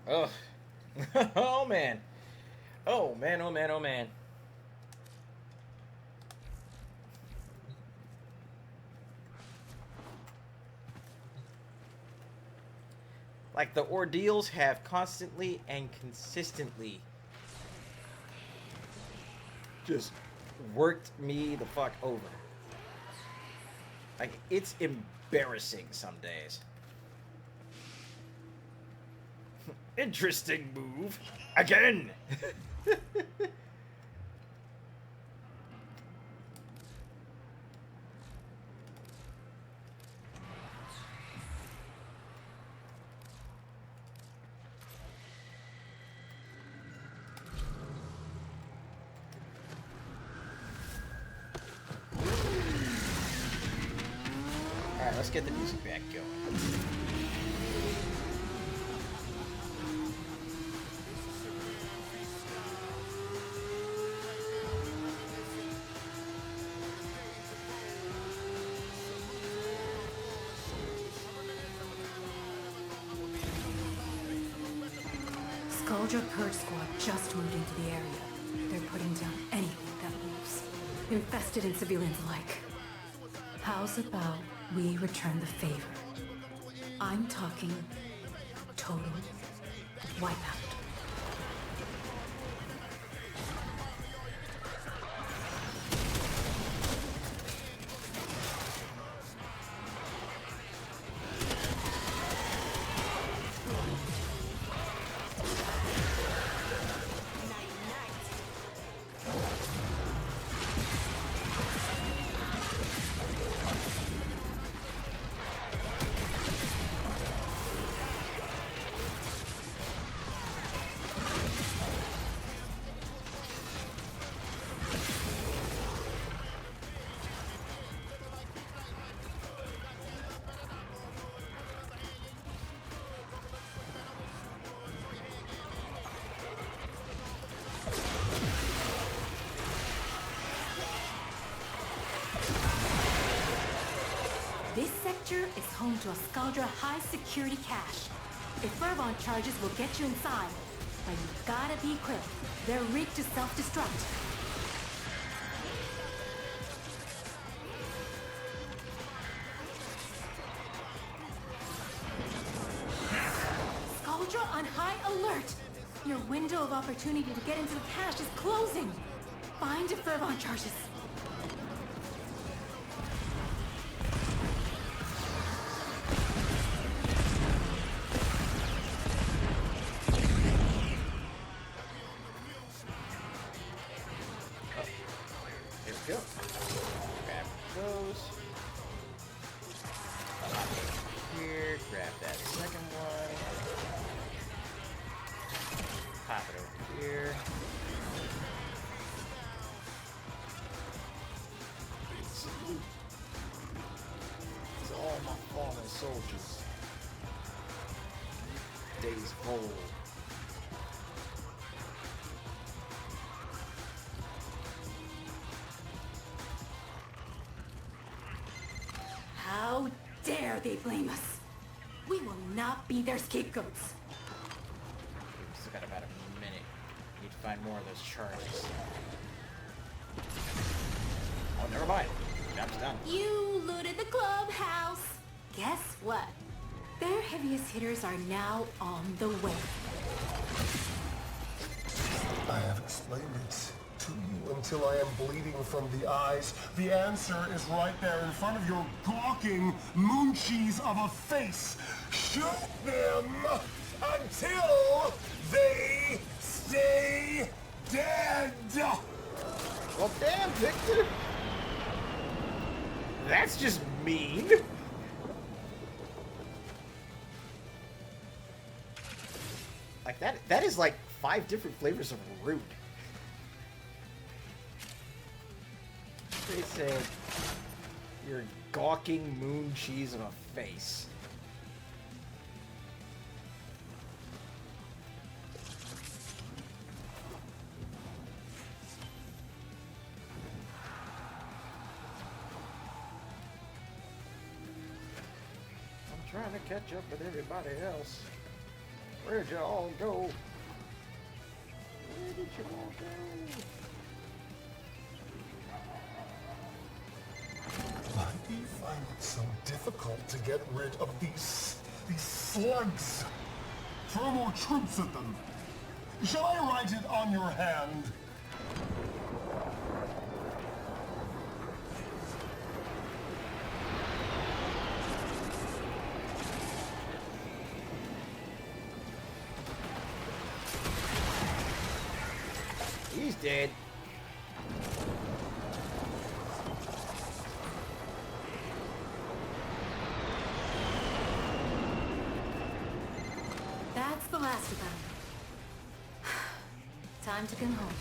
Oh. Oh man. Oh man, oh man, oh man. Like, the ordeals have constantly and consistently just worked me the fuck over. Like, it's embarrassing some days. Interesting move. Again! Alright, let's get the music back going. Skuldra Purge Squad just moved into the area. They're putting down anything that moves. Infested and civilians alike. How's about we return the favor? I'm talking total wipeout. This sector is home to a Skuldra high-security cache. If Fervon charges will get you inside, but you gotta be quick. They're rigged to self-destruct. Skuldra on high alert! Your window of opportunity to get into the cache is closing! Find Fervon charges. Go. Grab those. Here, grab that second one. Pop it over here. Salute. These are all my fallen soldiers. Days old. How dare they blame us? We will not be their scapegoats. We've still got about a minute. Need to find more of those charges. Oh, never mind. Job's done. You looted the clubhouse. Guess what? Their heaviest hitters are now on the way. I have explained it to you until I am bleeding from the eyes. The answer is right there in front of your gawking moon cheese of a face. Shoot them until they stay dead. Well, damn, Victor. That's just mean. Like that is like 5 different flavors of rude. They said your gawking moon cheese of a face. I'm trying to catch up with everybody else. Where'd you all go? Where did you all go? Why do you find it so difficult to get rid of these slugs? Throw more troops at them. Shall I write it on your hand? He's dead. That's the last of them. Time to come home.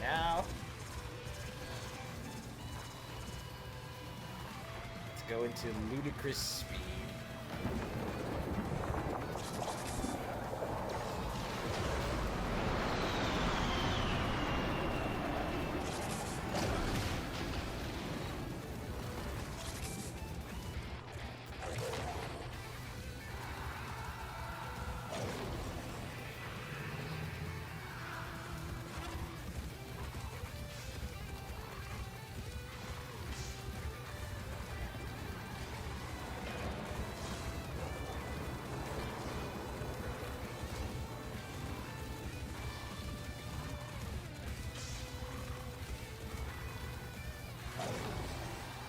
Now, let's go into ludicrous speed.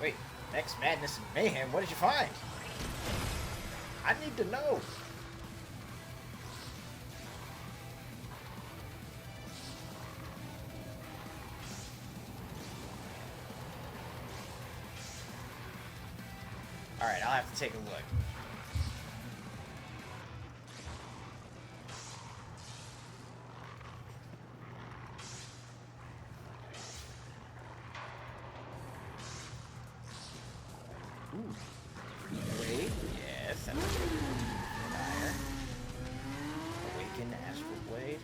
Wait, Next Madness and Mayhem, what did you find? I need to know. Alright, I'll have to take a look. Wait, yes, that's fire. Awaken Astral Blade.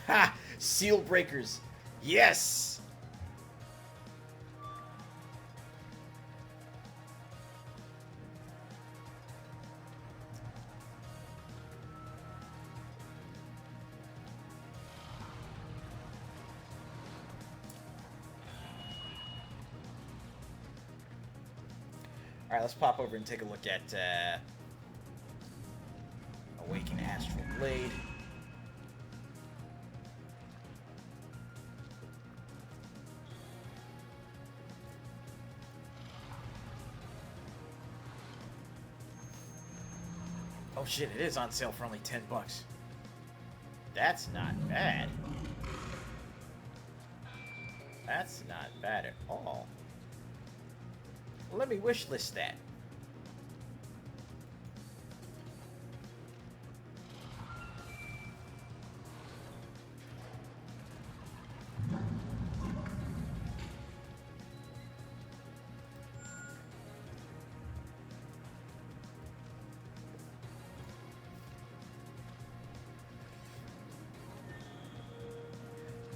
Ha! Seal Breakers. Yes! Alright, let's pop over and take a look at Awaken Astral Blade. Oh shit, it is on sale for only $10. That's not bad. That's not bad at all. Well, let me wish list that.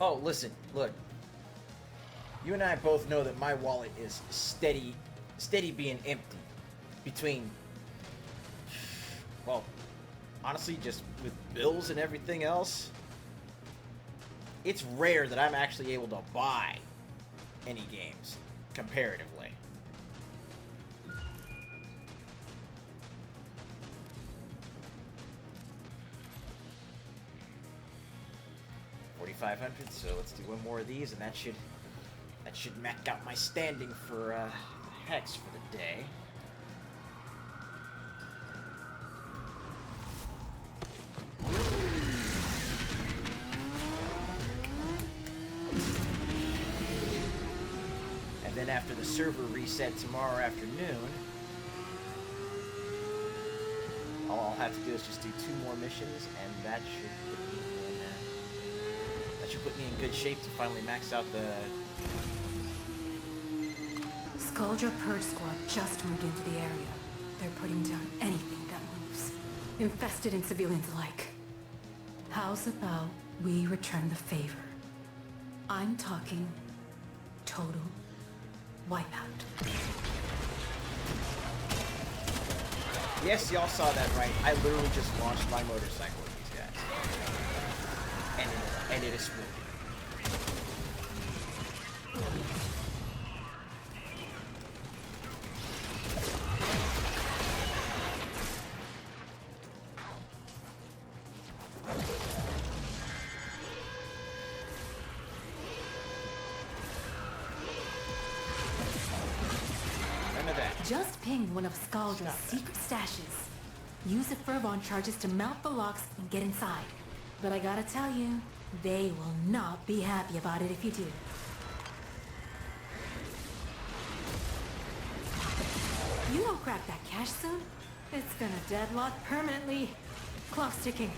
Oh, listen, look. You and I both know that my wallet is steady being empty. Between, well, honestly, just with bills and everything else, it's rare that I'm actually able to buy any games, comparatively. $4,500, so let's do one more of these, and that should max out my standing for Hex for the day. then after the server reset tomorrow afternoon, all I'll have to do is just do 2 more missions, and that should put me in good shape to finally max out the... Skuldra Purge Squad just moved into the area. They're putting down anything that moves, infested and civilians alike. How's about we return the favor? I'm talking total wipeout. Yes, y'all saw that right. I literally just launched my motorcycle with these guys. And it exploded. Just ping one of Skaldra's secret stashes. Use the Fervon charges to mount the locks and get inside. But I gotta tell you, they will not be happy about it if you do. You don't crack that cache soon, it's gonna deadlock permanently. Clock's ticking.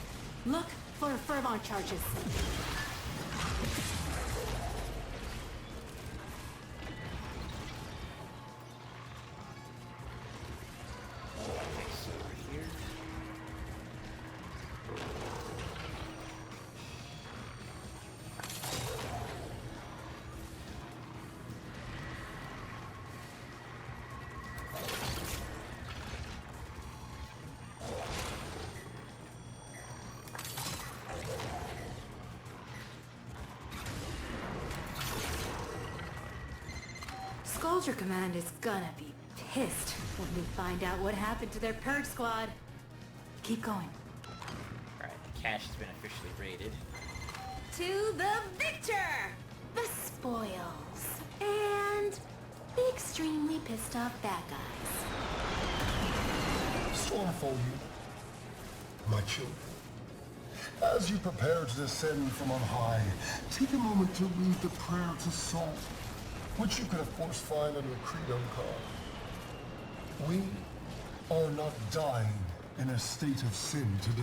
Look for Fervon charges. Skuldra Command is gonna be pissed when we find out what happened to their Purge Squad. Keep going. Alright, the cache has been officially raided. To the victor! The spoils. And the extremely pissed off bad guys. Stormfall, my children. As you prepare to descend from on high, take a moment to read the prayer to Saul, which you can of course find on your credo card. We are not dying in a state of sin today.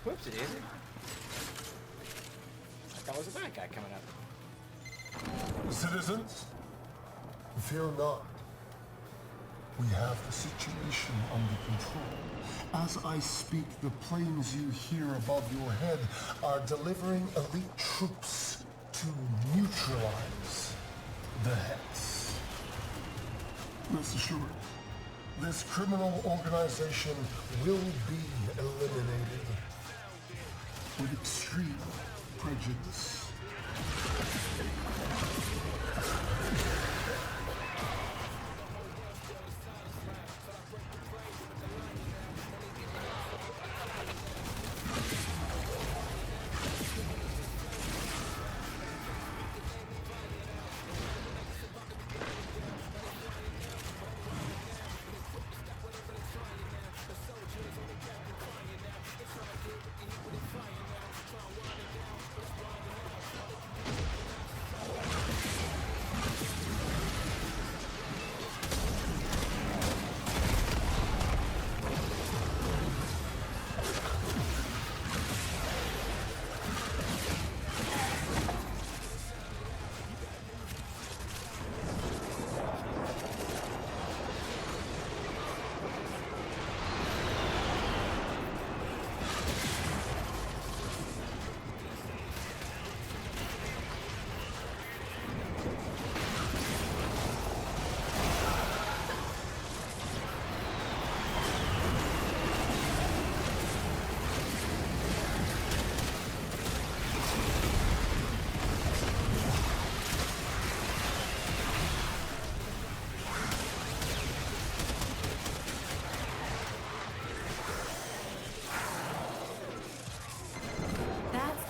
Whoops, it isn't. I thought it was a bad guy coming up. Citizens, fear not. We have the situation under control. As I speak, the planes you hear above your head are delivering elite troops to neutralize the Hex. Rest assured, this criminal organization will be eliminated with extreme prejudice.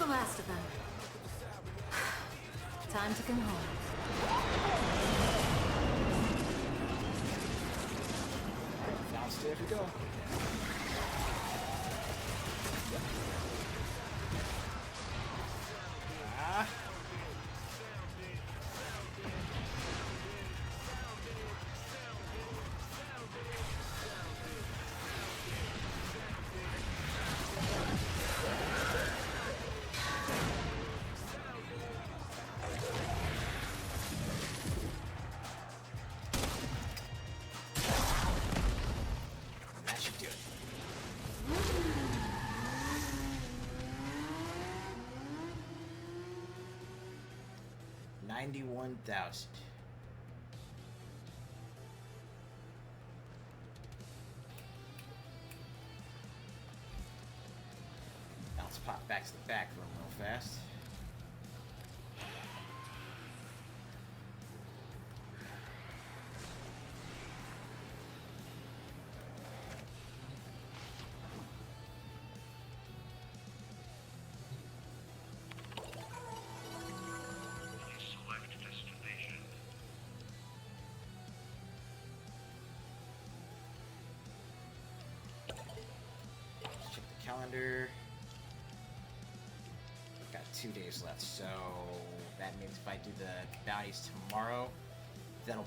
Last of them. Time to come home. Downstairs we go. That should do it. 91,000. Now let's pop back to the back room real fast. Check the calendar. Got 2 days left, so that means if I do the bounties tomorrow, that'll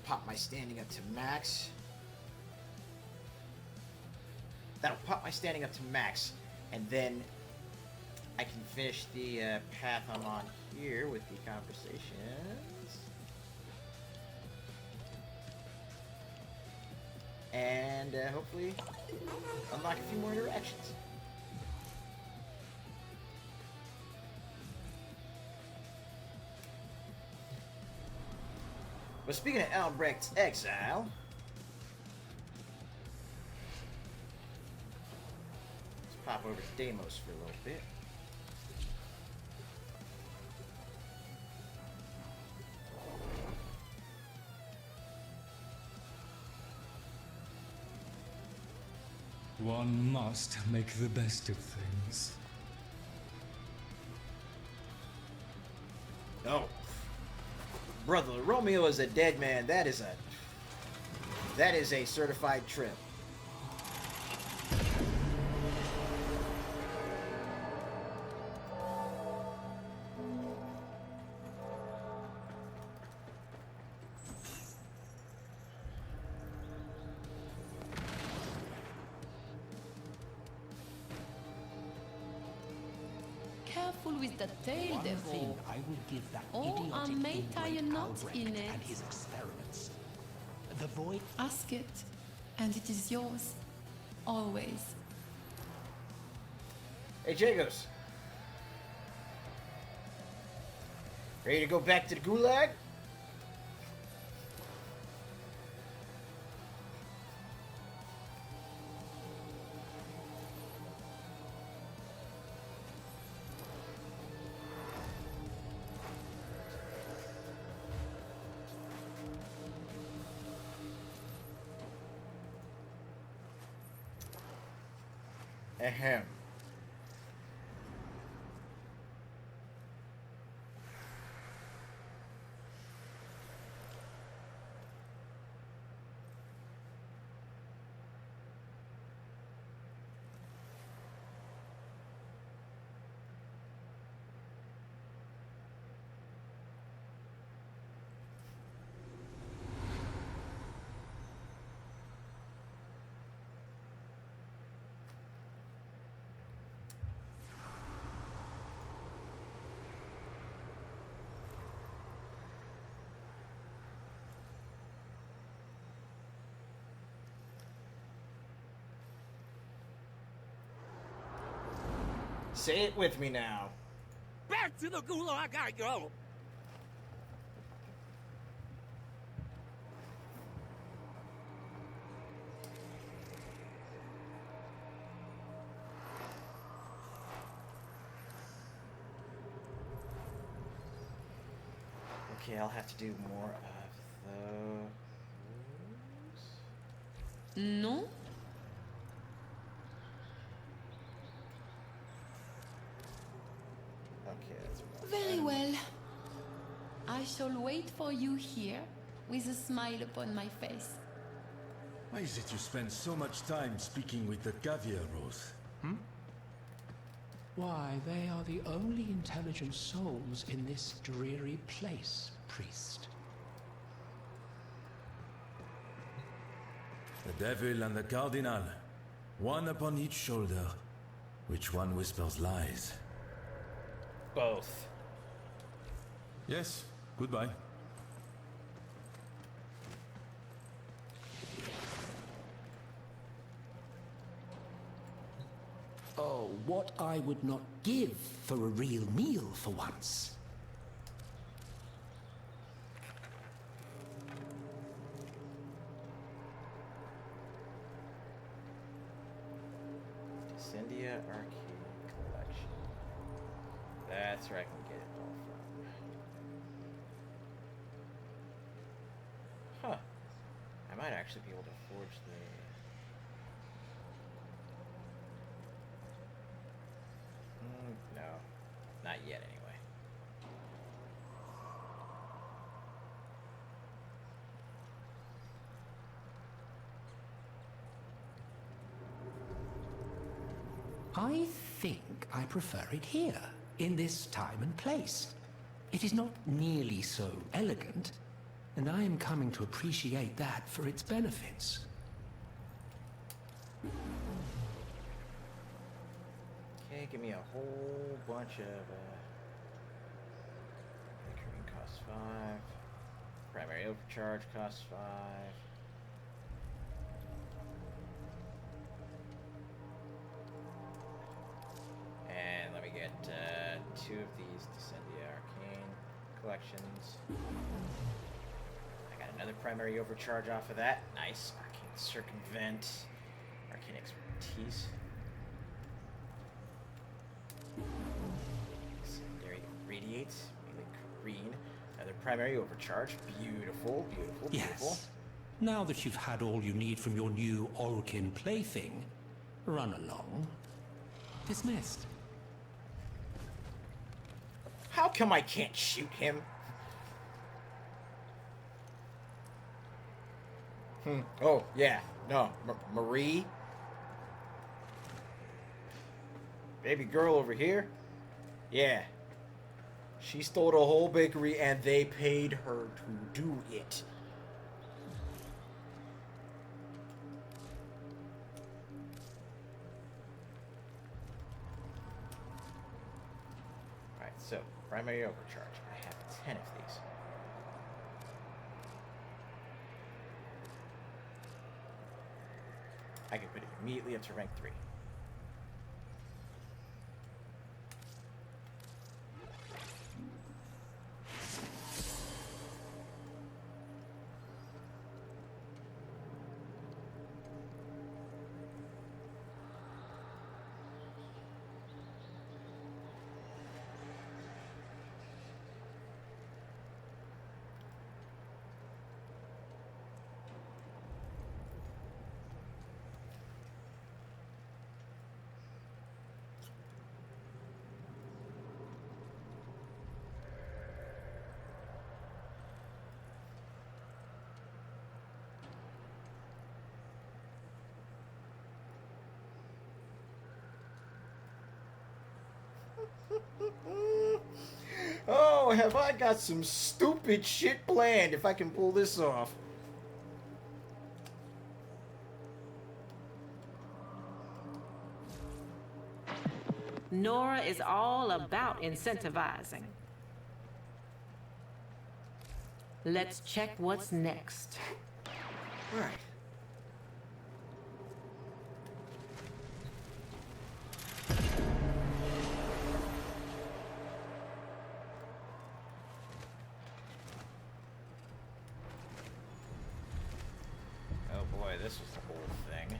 pop my standing up to max. That'll pop my standing up to max, and then I can finish the path I'm on here with the conversations. And hopefully unlock a few more interactions. But speaking of Albrecht's exile, let's pop over to Deimos for a little bit. One must make the best of things. Oh. Brother, Romeo is a dead man. That is a certified trip. Careful with the tail, One thing devil. I will give that Oh, I idiotic may tie a ingrate knot Albrecht in it. and his experiments. The void. Ask it, and it is yours. Always. Hey, Jagos. Ready to go back to the gulag? Ahem. Say it with me now. Back to the gulag I go! Okay, I'll have to do more of those. No? Okay, that's Very well. I shall wait for you here with a smile upon my face. Why is it you spend so much time speaking with the caviar rose? Why, they are the only intelligent souls in this dreary place, priest. The devil and the cardinal, one upon each shoulder. Which one whispers lies? Both. Yes, goodbye. Oh, what I would not give for a real meal for once. Descendia Arcade Collection. That's where I can get it all from. Huh. I might actually be able to forge the... no. Not yet, anyway. I think I prefer it here, in this time and place. It is not nearly so elegant, and I am coming to appreciate that for its benefits. Okay, give me a whole bunch of recurring costs 5. Primary overcharge costs 5. And let me get 2 of these Descendia Arcane collections. I got another primary overcharge off of that. Nice. Arcane Circumvent. Arcane Expertise. Secondary Radiate, mainly green. Another primary overcharge. Beautiful, beautiful, beautiful. Yes. Now that you've had all you need from your new Orkin plaything, run along. Dismissed. How come I can't shoot him? Oh, yeah. No. Marie? Baby girl over here? Yeah. She stole the whole bakery and they paid her to do it. Alright, so, primary overcharge. I have 10 of these. I can put it immediately up to rank 3. Oh, have I got some stupid shit planned if I can pull this off. Nora is all about incentivizing. Let's check what's next. All right. Oh boy, this was the whole thing.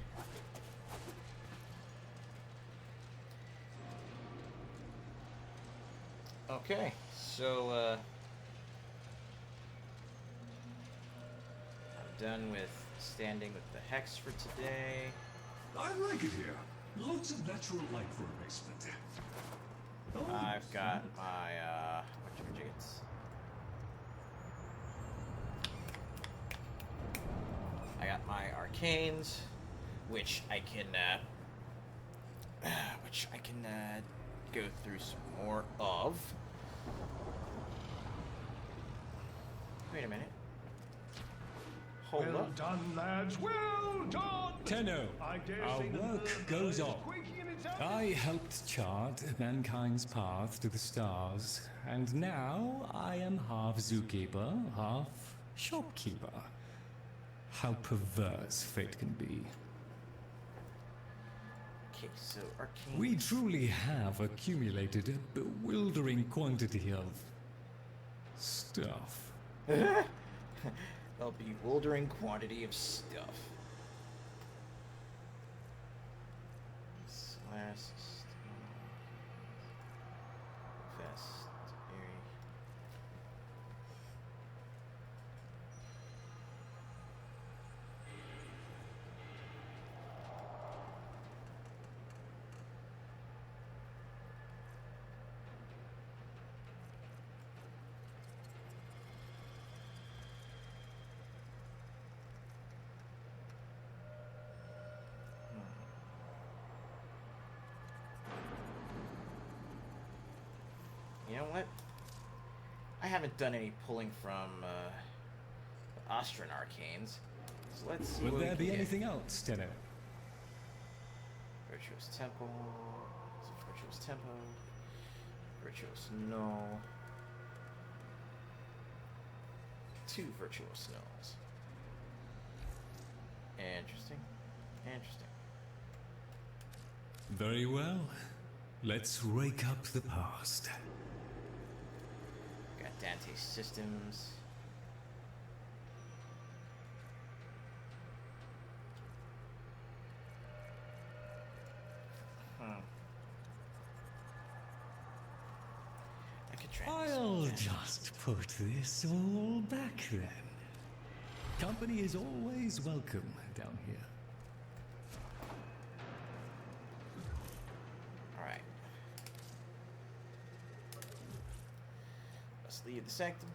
Okay, so I'm done with standing with the hex for today. I like it here. Lots of natural light for a basement. I've got my whatchamajigits. I got my arcanes, which I can go through some more of. Wait a minute. Hold Well up. done, lads. Well done. Tenno, I dare our say the work third goes eye is on. quaking in its I helped chart mankind's path to the stars, and now I am half zookeeper, half shopkeeper. How perverse fate can be. Okay, so arcane. We truly have accumulated a bewildering quantity of stuff. A bewildering quantity of stuff. Last vest area. You know what? I haven't done any pulling from the Austrian arcanes. So let's see. Would what we there can be get. anything else, Tenno? Virtuous Temple. Virtuous Tempo. Virtuous No. 2 Virtuous No's. Interesting. Interesting. Very well. Let's rake up the past. Got Dante's Systems. I could try this I'll one. just put this all back then. Company is always welcome down here. Alright. Let's leave the sanctum.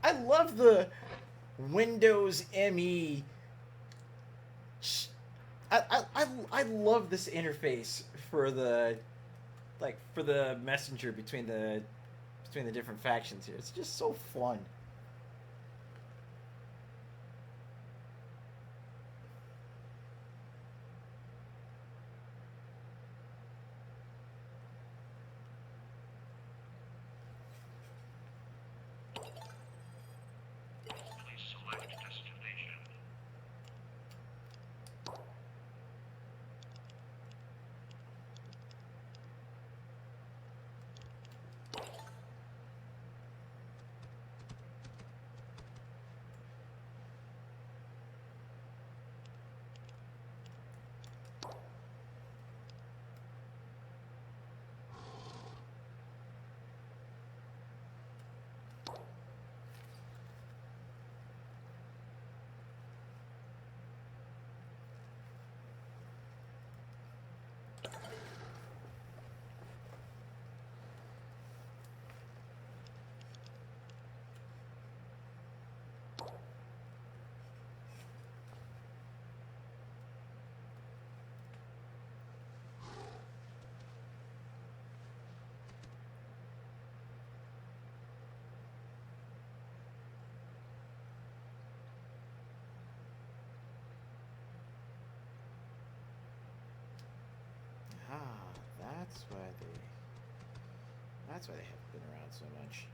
I love the Windows ME. I love this interface for the messenger between the different factions here. It's just so fun. That's why they haven't been around so much.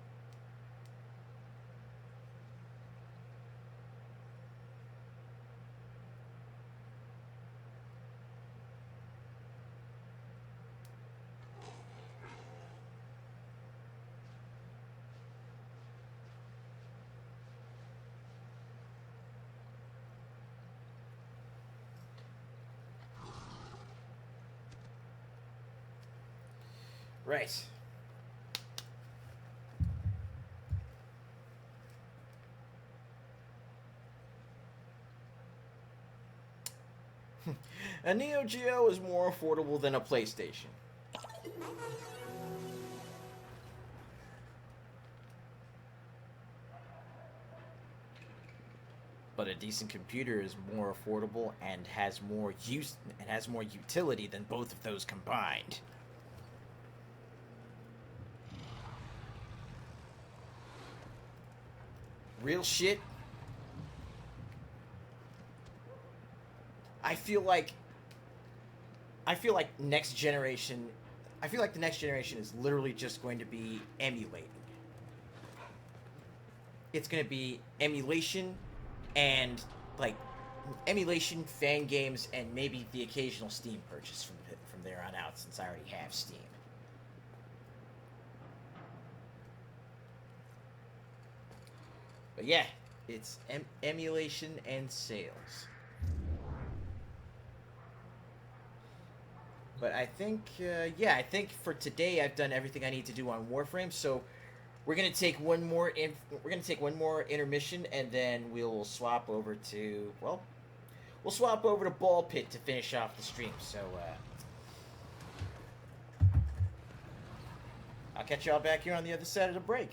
Right. A Neo Geo is more affordable than a PlayStation. But a decent computer is more affordable and has more utility than both of those combined. Real shit. I feel like next generation. I feel like the next generation is literally just going to be emulating. It's going to be emulation and like emulation, fan games, and maybe the occasional Steam purchase from there on out, since I already have Steam. But yeah, it's emulation and sales. But I think, I think for today I've done everything I need to do on Warframe. So we're gonna take one more intermission, and then we'll swap over to Ball Pit to finish off the stream. So I'll catch y'all back here on the other side of the break.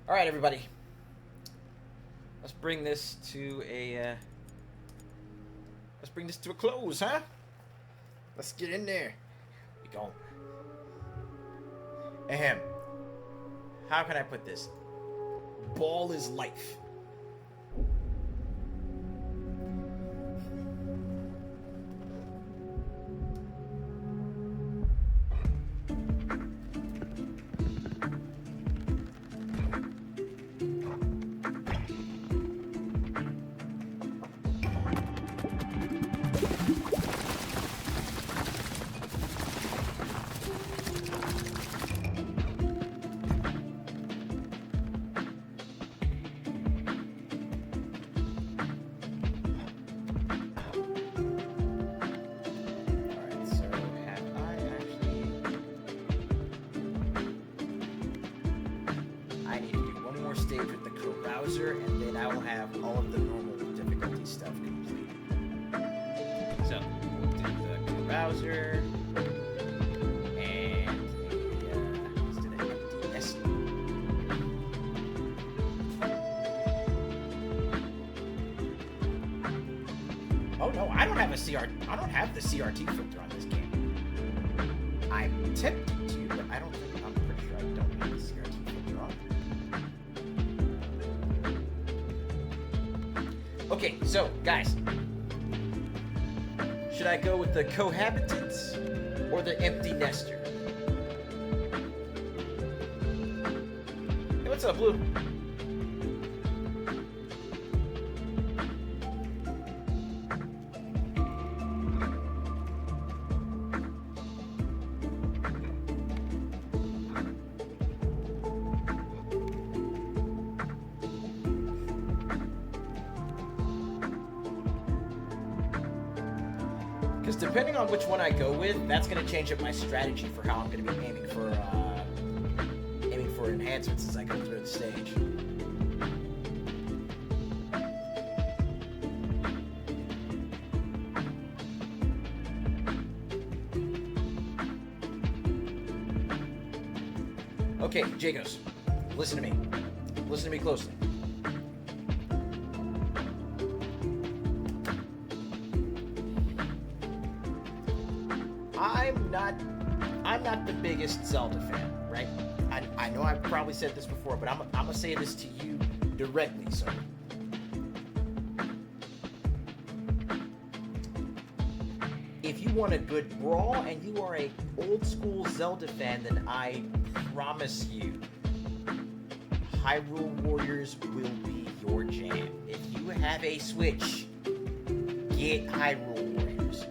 All right, everybody. Let's bring this to a close, huh? Let's get in there. We go. Ahem. How can I put this? Ball is life. And then I will have all of the normal difficulty stuff complete. So, we'll do the carouser and let's do the empty nest. Oh no, I don't have a CRT. I don't have the CRT filter on this game. I'm tempted to, but I don't think. I'm pretty sure I don't have the CRT filter on. Okay, so, guys. Should I go with the cohabitants or the empty nester? Hey, what's up, Blue? Because depending on which one I go with, that's going to change up my strategy for how I'm going to be aiming for enhancements as I go through the stage. Okay, Jagos, listen to me. Listen to me closely. I'm not the biggest Zelda fan, right? I know I've probably said this before, but I'm gonna say this to you directly, so. If you want a good brawl and you are a old school Zelda fan, then I promise you, Hyrule Warriors will be your jam. If you have a Switch, get Hyrule Warriors.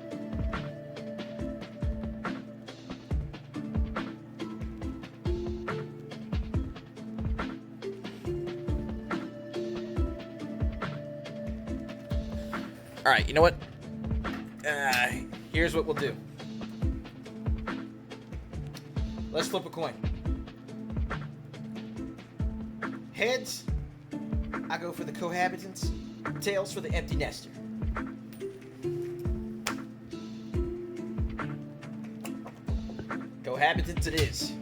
All right, you know what? Here's what we'll do. Let's flip a coin. Heads, I go for the cohabitants. Tails for the empty nester. Cohabitants it is.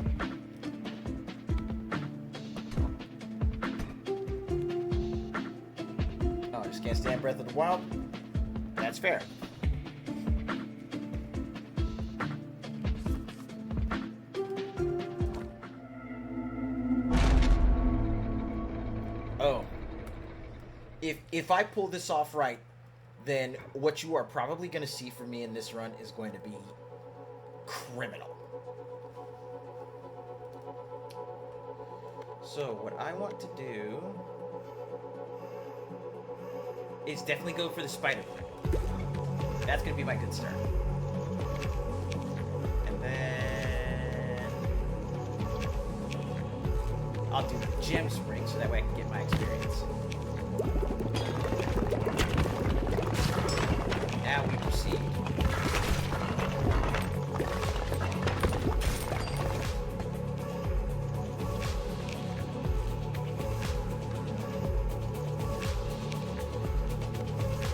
Oh, I just can't stand Breath of the Wild. That's fair. Oh. If I pull this off right, then what you are probably going to see from me in this run is going to be criminal. So what I want to do is definitely go for the spider blade. That's going to be my good start. And then I'll do the gem spring so that way I can get my experience. Now we proceed.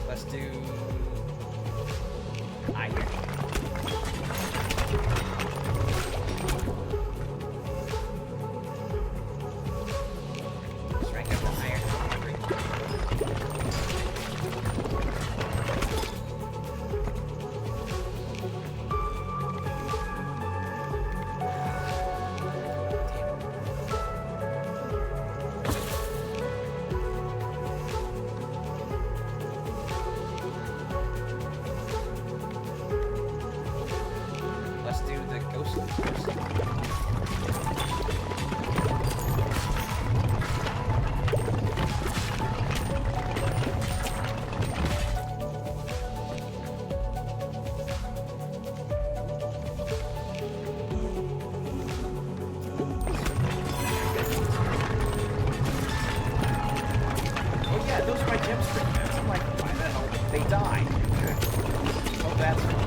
Let's do iron. Oh yeah, those are my gem strings. I'm like, why the hell did they die? Oh, that's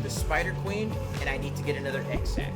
Spider Queen, and I need to get another egg sack.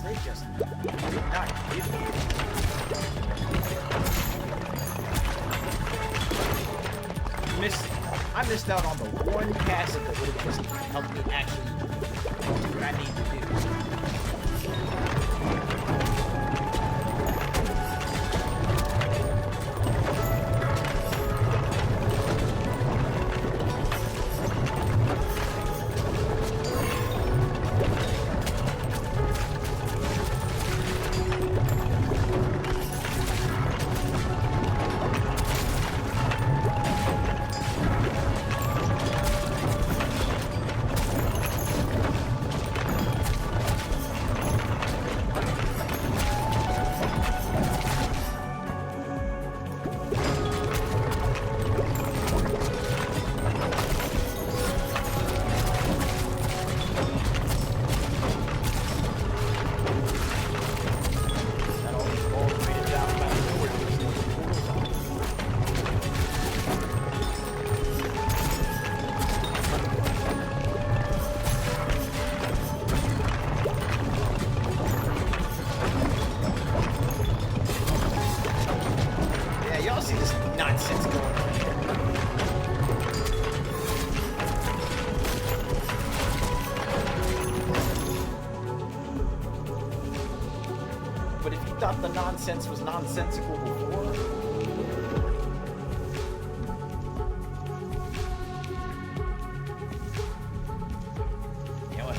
They just did not give me I missed out on the one passive that would have just helped me actually do what I need to do. The nonsense was nonsensical before. You know what?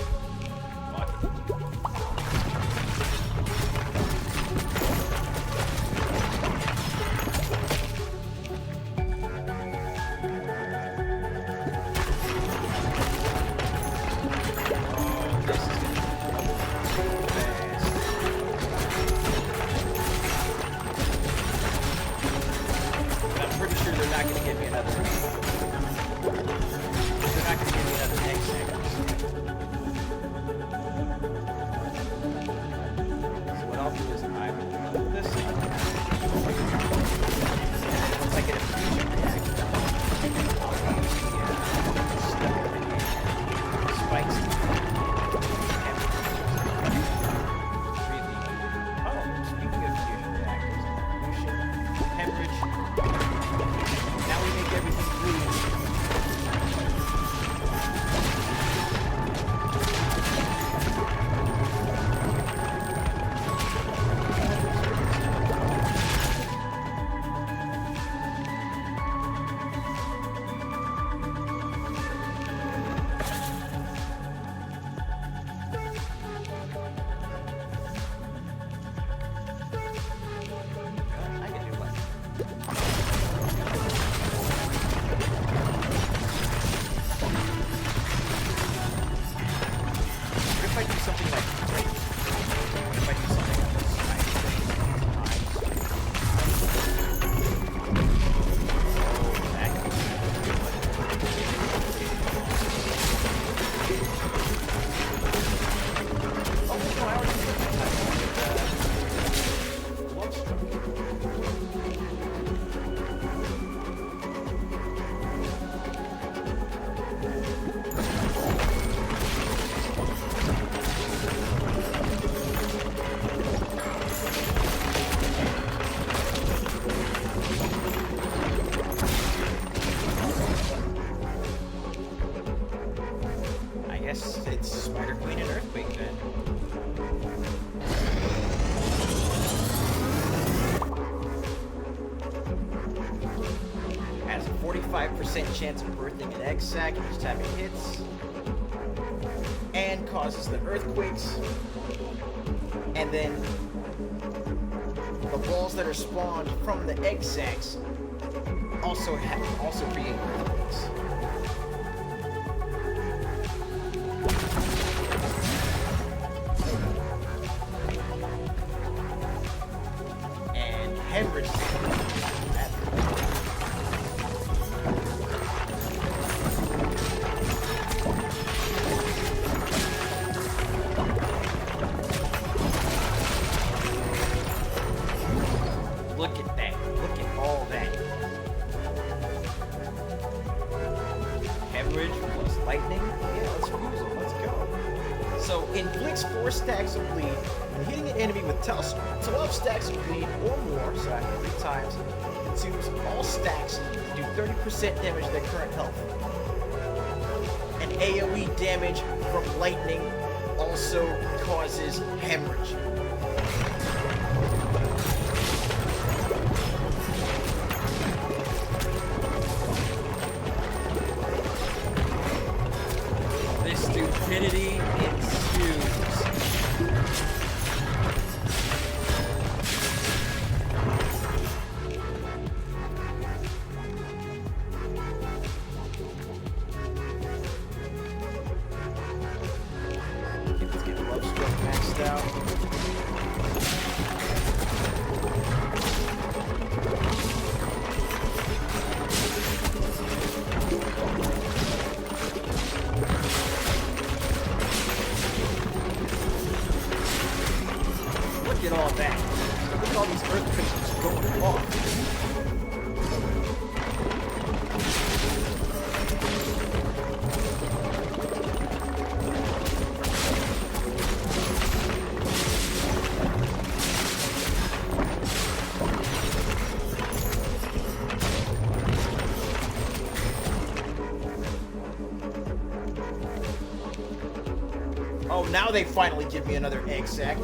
Fuck it. Chance of birthing an egg sac each time it hits, and causes the earthquakes, and then the balls that are spawned from the egg sacs also create earthquakes. And hemorrhage. Look at that. Look at all that. So in Blix 4 stacks of bleed, when hitting an enemy with 12 stacks of bleed or more, so after 3 times, it consumes all stacks to do 30% damage to their current health. And AoE damage from lightning also causes hemorrhage. This stupidity ensues. Let's get Love Struck maxed out. Look at all that. Look at all these earthquakes just going off. Oh, now they finally give me another egg sack.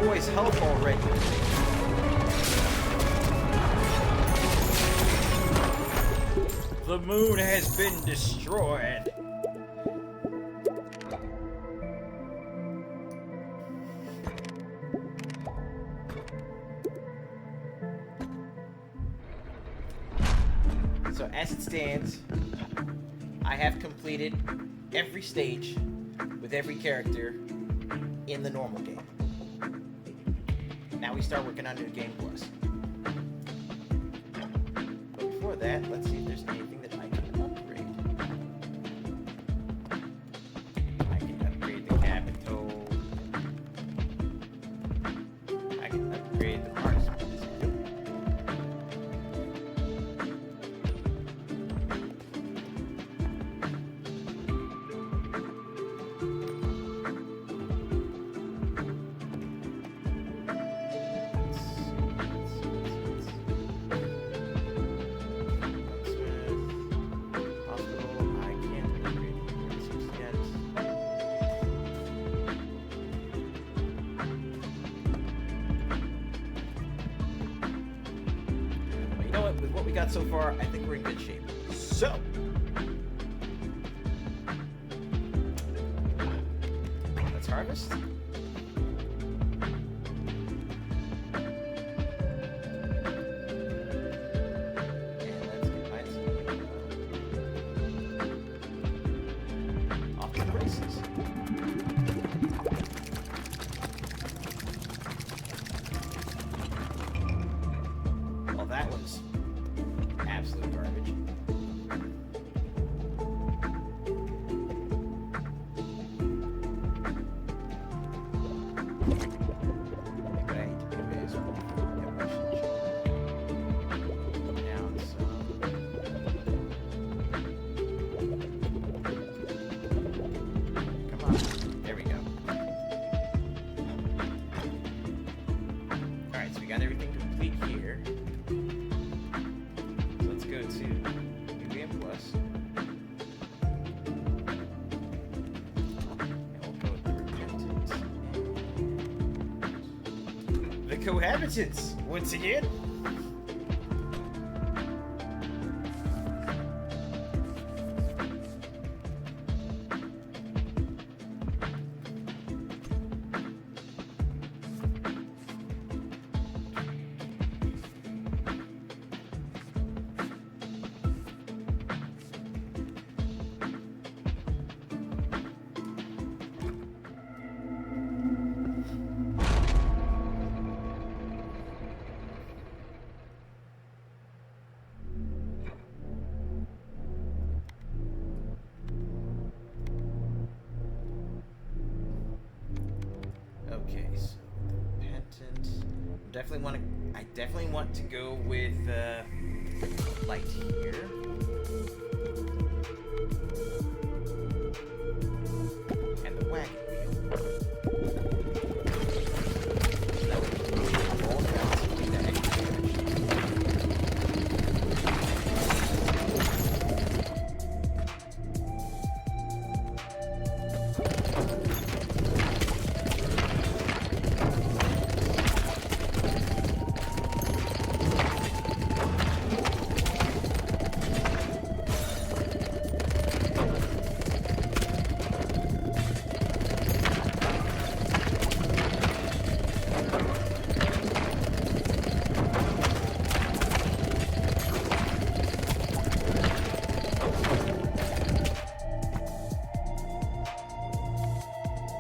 boy's health already. The moon has been destroyed. So as it stands, I have completed every stage with every character in the normal game. Now we start working on New Game Plus. But before that, let's see if there's anything that I can upgrade. I can upgrade the capital. I can upgrade the marksman. With what we got so far, I think we're in good shape. So, let's harvest. And let's get mines off to the races. Well, that was absolute garbage. What I need to do is down some. Come on. There we go. Alright, so we got everything complete here. Let's go to New Game Plus. And we'll go with the Repentance. The Cohabitants, once again. Okay, so Repentant. I definitely want to go with light here. And the wagon wheel. That would be all balance and do that extra damage.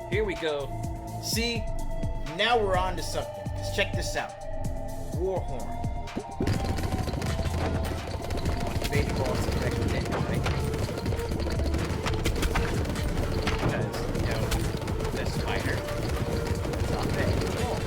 Here we go. See, now we're on to something. Let's check this out. Warhorn. Baby balls to correct the name, right? Because, you know, the spider is on baby balls.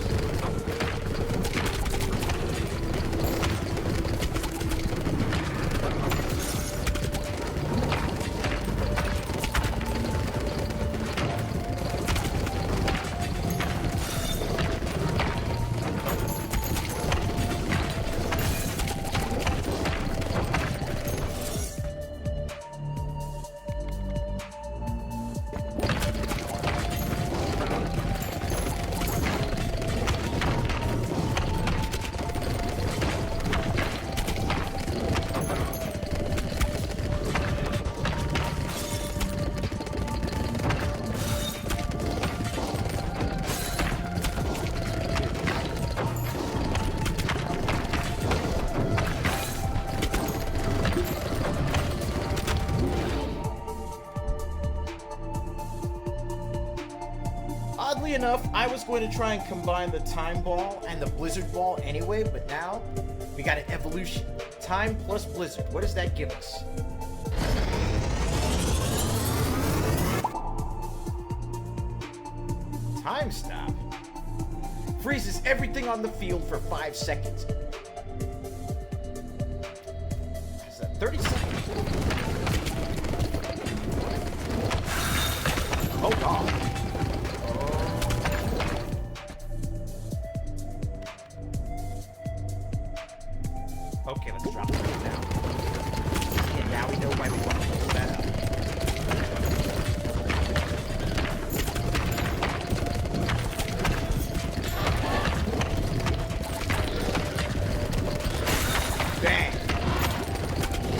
enough, I was going to try and combine the time ball and the blizzard ball anyway, but now we got an evolution. Time plus blizzard. What does that give us? Time stop. Freezes everything on the field for 5 seconds. Is that 30 seconds? Oh god. Okay, let's drop it right now. And now we know why we want to hold that up. Bang!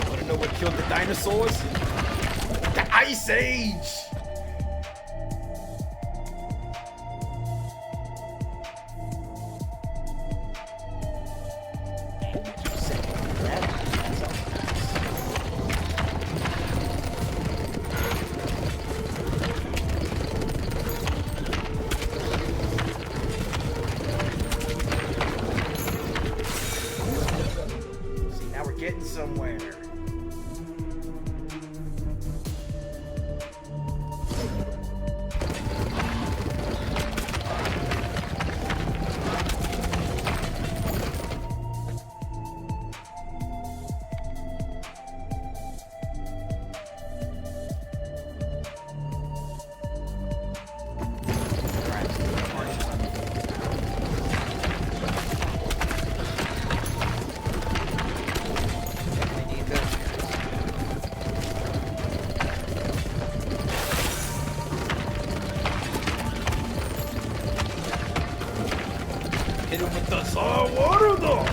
Want to know what killed the dinosaurs? The Ice Age! Getting somewhere. Hit him with the salt water though.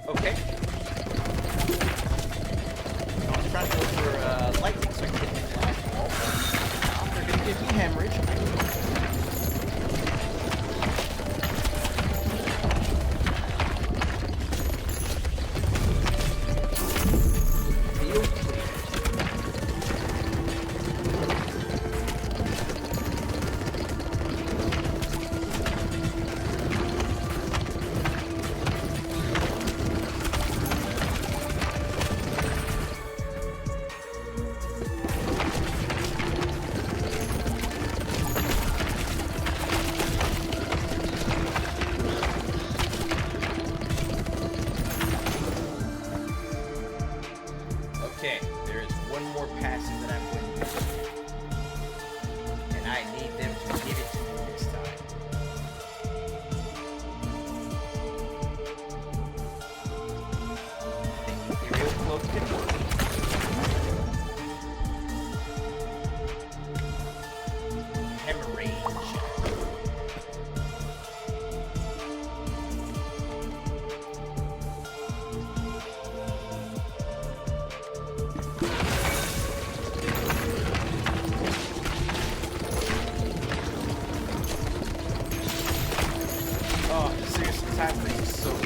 Okay. I was trying to go for lightning so I can get the flash ball. Now they're gonna give me hemorrhage. Okay, there is one more passing that I'm going to do. And I need them to give it to me this time. Ethereal Cloak can work. Hemorrhage. Oh, seriously, time freeze is so weird.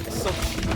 It's so cheap.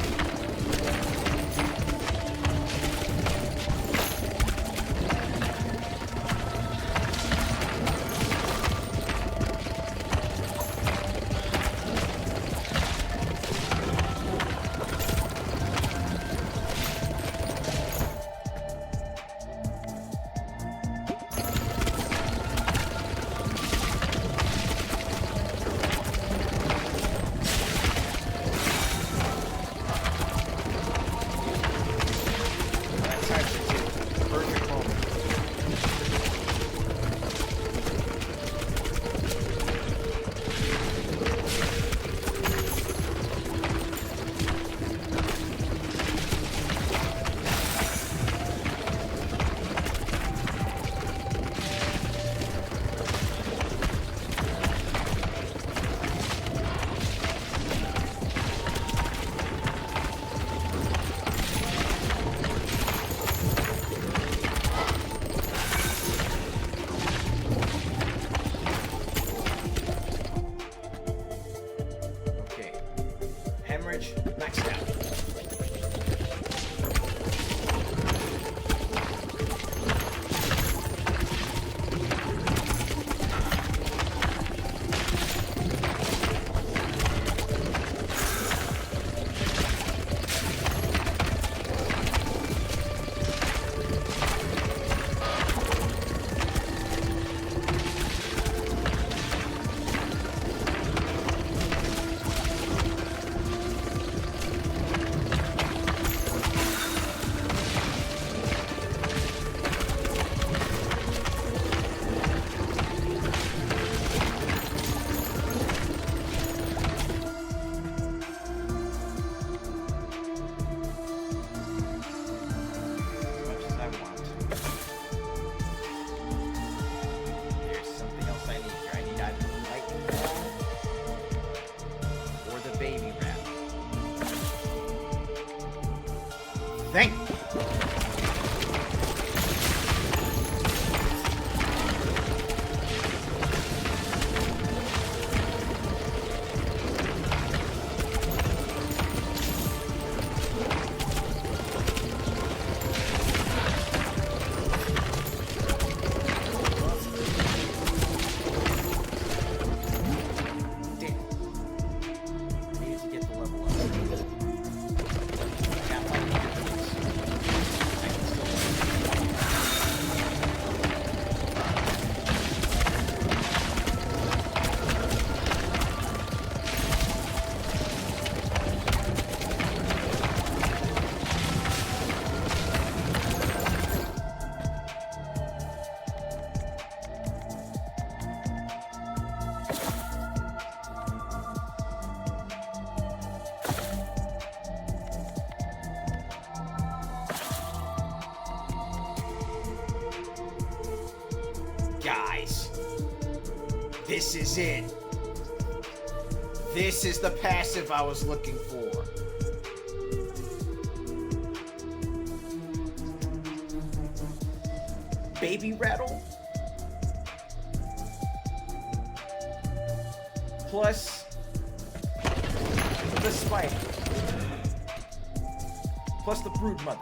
charge, maxed out. Thank you. Guys, this is it. This is the passive I was looking for. Baby Rattle plus the Spider plus the Brood Mother.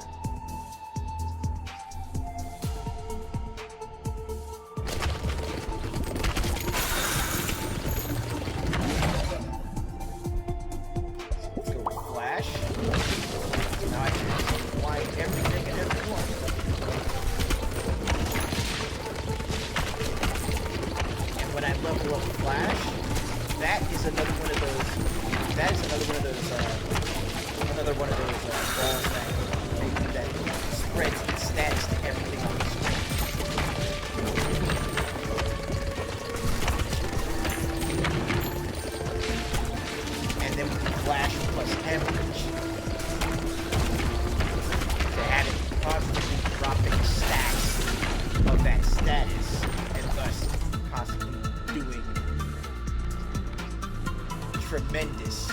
Tremendous,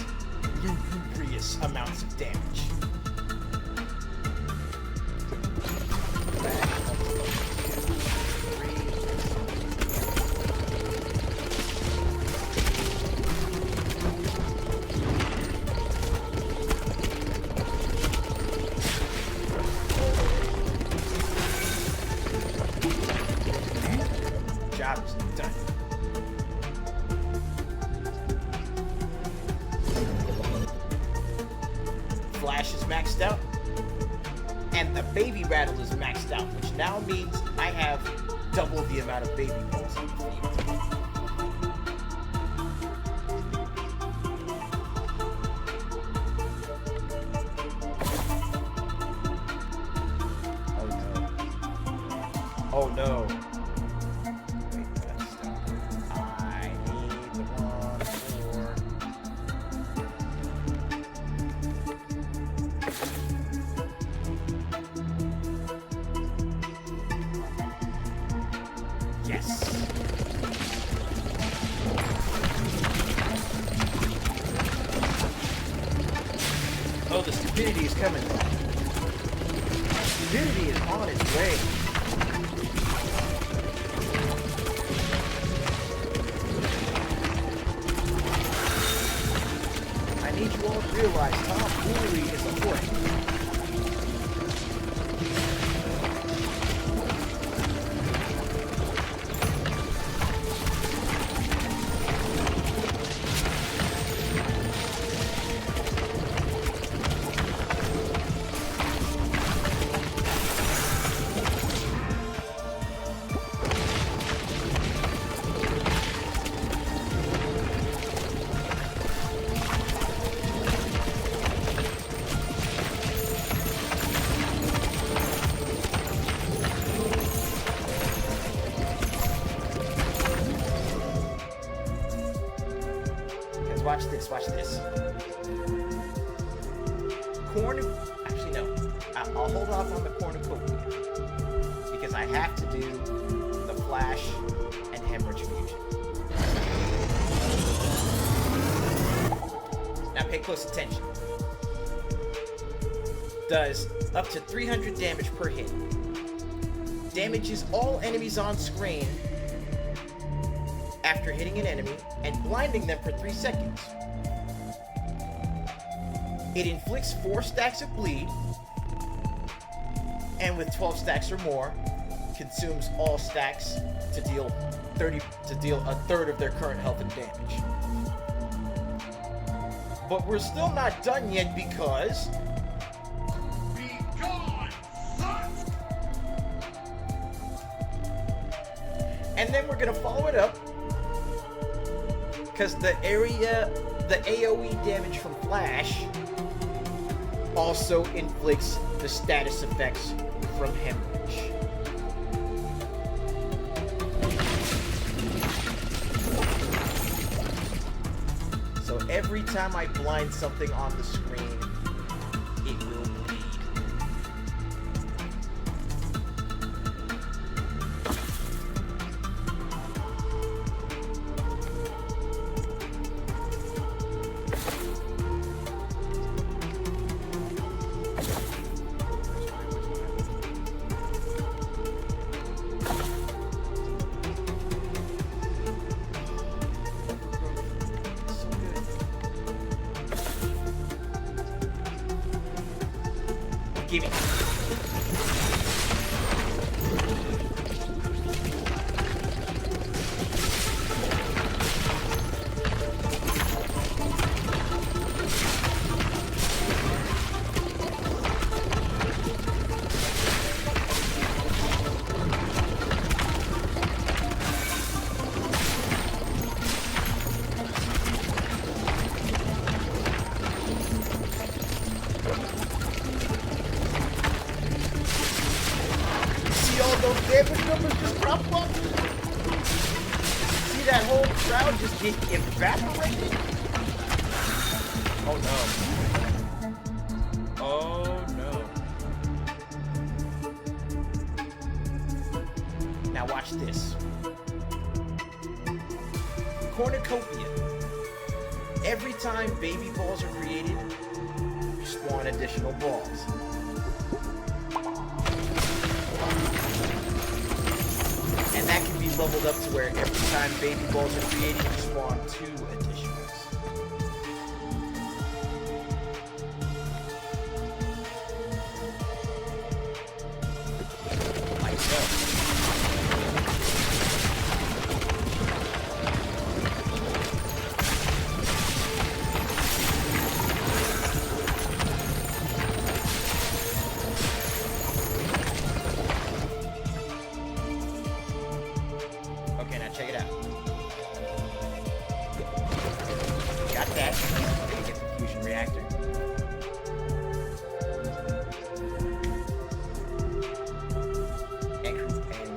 lugubrious amounts of damage. Job is done. Flash is maxed out, and the Baby Rattle is maxed out, which now means I have double the amount of baby balls on the field. Oh no. Wait, that's stuck. I need the one for... Yes. Oh, the stupidity is coming. Stupidity is on its way. I need you all to realize tomfoolery is a horse. Watch this, watch this. Actually, no. I'll hold off on the cornucopia because I have to do the flash and hemorrhage fusion. Now pay close attention. Does up to 300 damage per hit. Damages all enemies on screen after hitting an enemy and blinding them for 3 seconds. It inflicts 4 stacks of bleed, and with 12 stacks or more, consumes all stacks to deal a third of their current health and damage. But we're still not done yet because Be gone, son! and then we're gonna follow it up because the AoE damage from Flash also inflicts the status effects from Hemorrhage. So every time I blind something on the screen, it will bleed. Give me. Those damage numbers just drop up. See that whole crowd just get evaporated? Oh no. Oh no. Now watch this. Cornucopia. Every time baby balls are created, you spawn additional balls. And that can be leveled up to where every time baby balls are created, you spawn 2 additionals. Like so. Okay, now check it out. Got that. Get the fusion reactor. And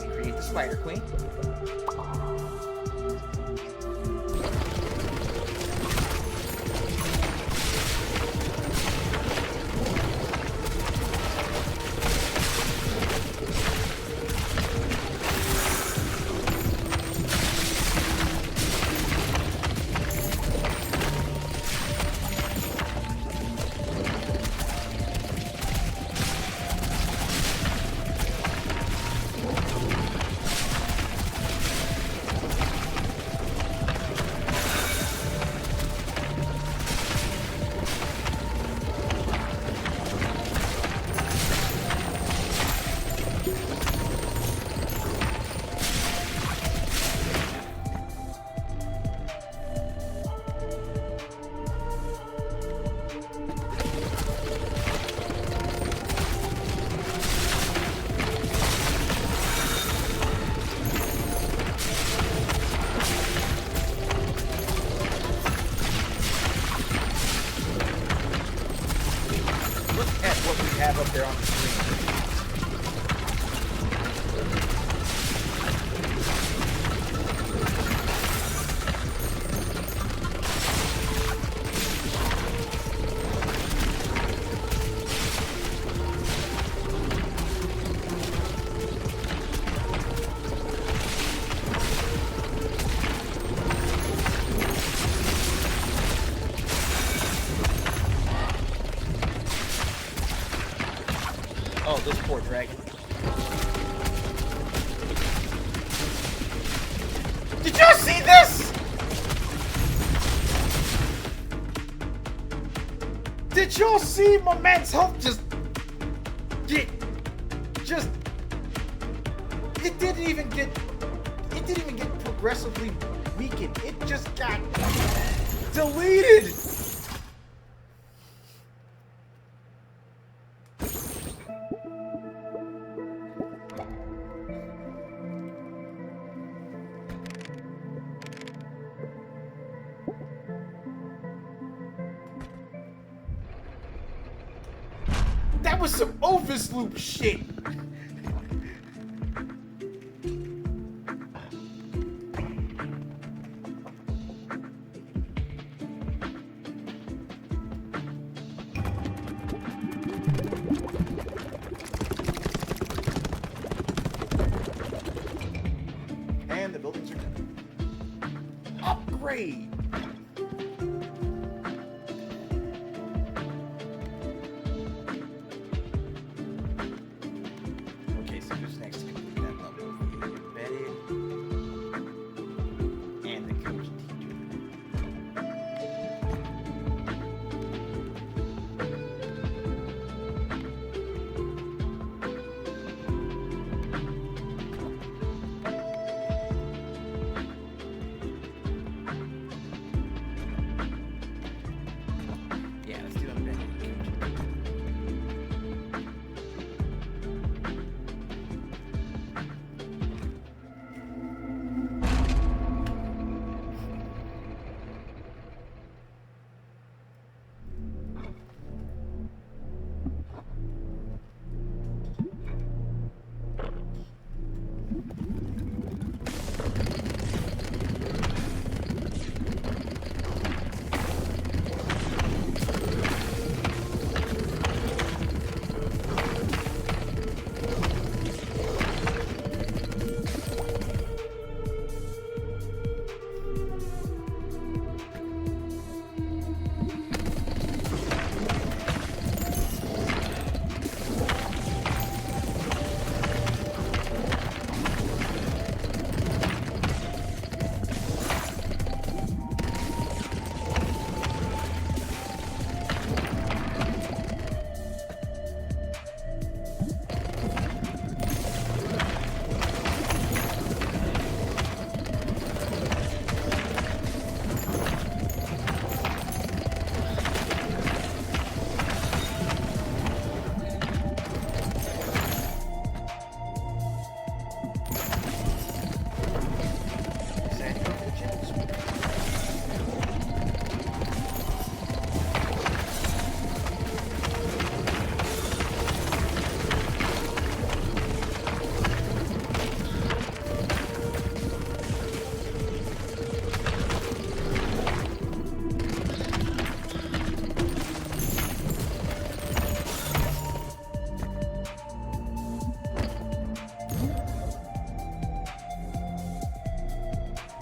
we create the Spider Queen. look at what we have up there on the screen. Oh, this poor dragon. Did y'all see this? Did y'all see my man's health just it didn't even get progressively weakened. It just got deleted. That was some oversloop shit. And the buildings are done. Upgrade. Okay, so who's next to complete that level? The embedded and the coach teacher. Yeah, let's do embedded and coach.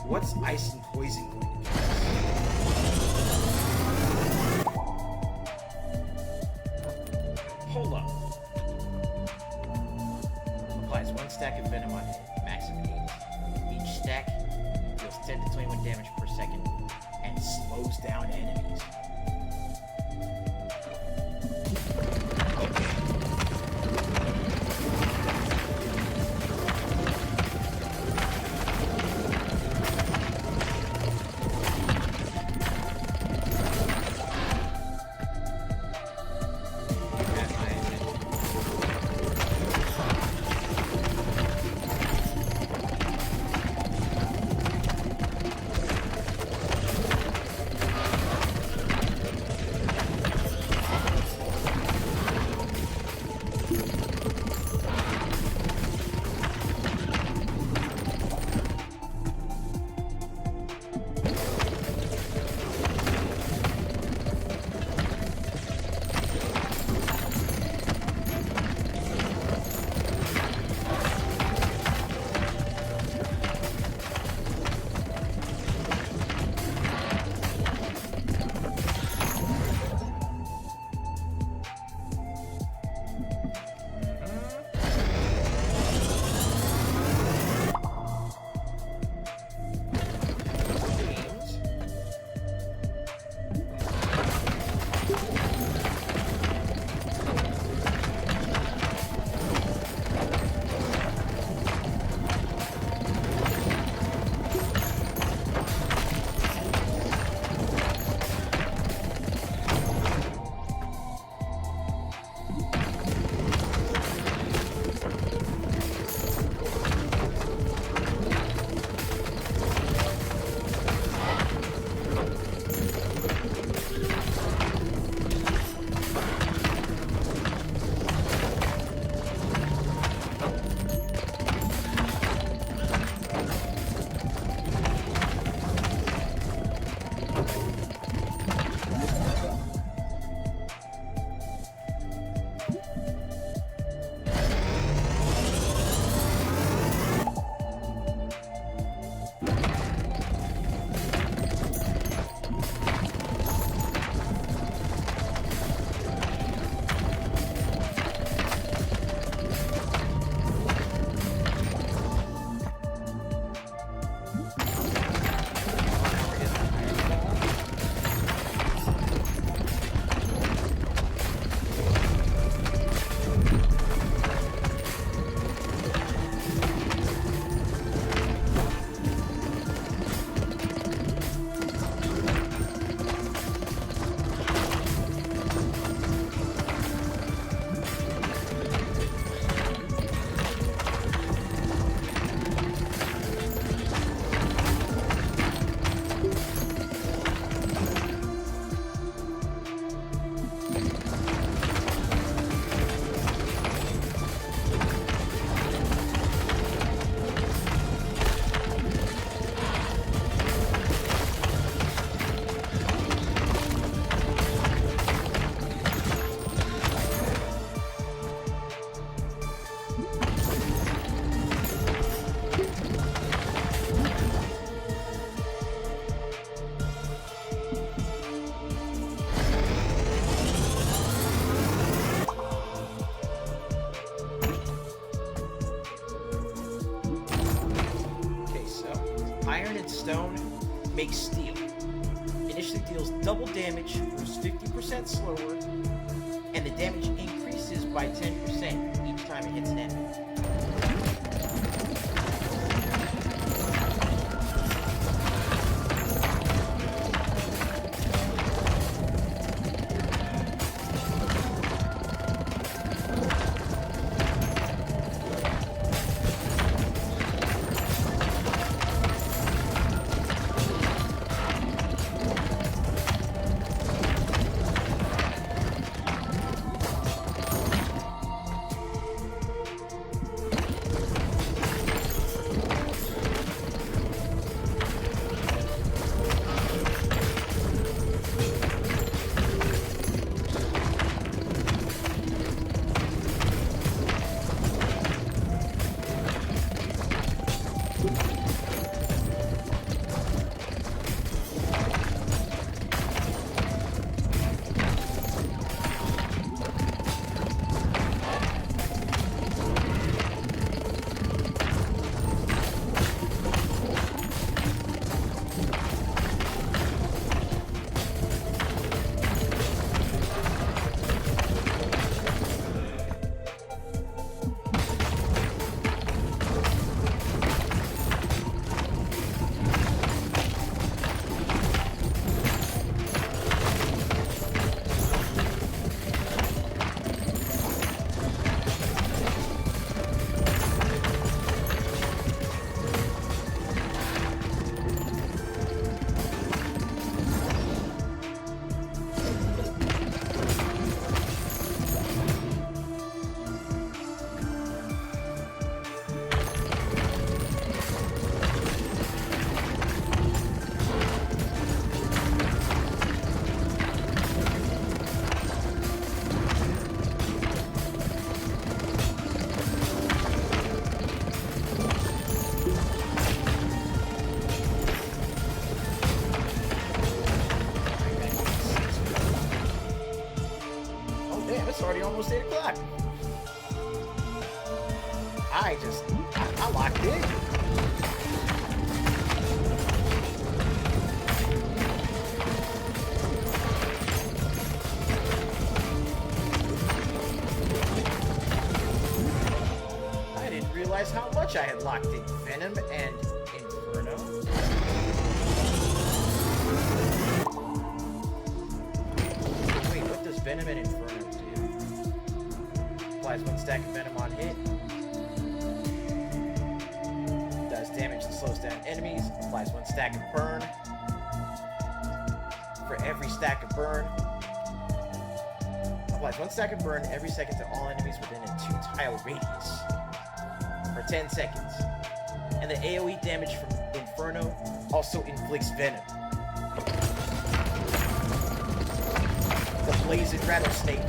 What's ice and poison going to do? Hold up. Applies 1 stack of venom on hit, maximum 8. Each stack deals 10 to 21 damage per second and slows down enemies. Enchanted Stone makes steel. Initially deals double damage, moves 50% slower, and the damage increases by 10% each time it hits an enemy. It's already almost 8 o'clock. I locked in. I didn't realize how much I had locked in. Venom and Inferno. Wait, what does Venom and Inferno do? Applies 1 stack of Venom on hit. Does damage that slows down enemies. Applies 1 stack of burn. For every stack of burn. Applies 1 stack of burn every second to all enemies within a 2-tile radius. For 10 seconds. And the AoE damage from Inferno also inflicts Venom. The Blazing Rattlesnake.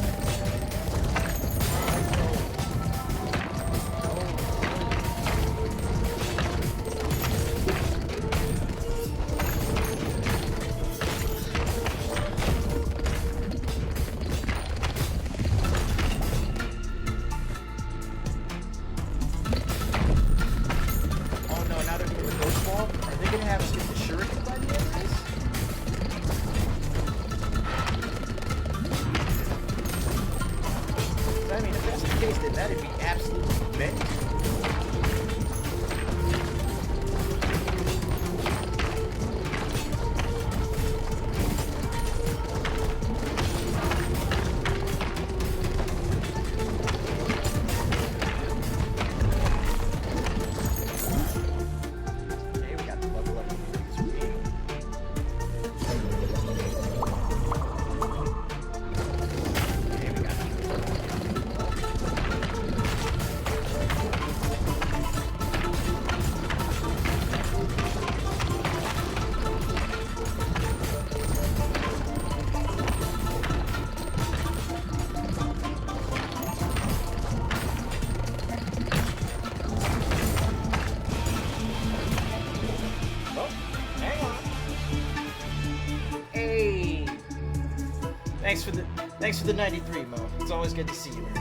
Thanks for the 93, Mo. It's always good to see you, man.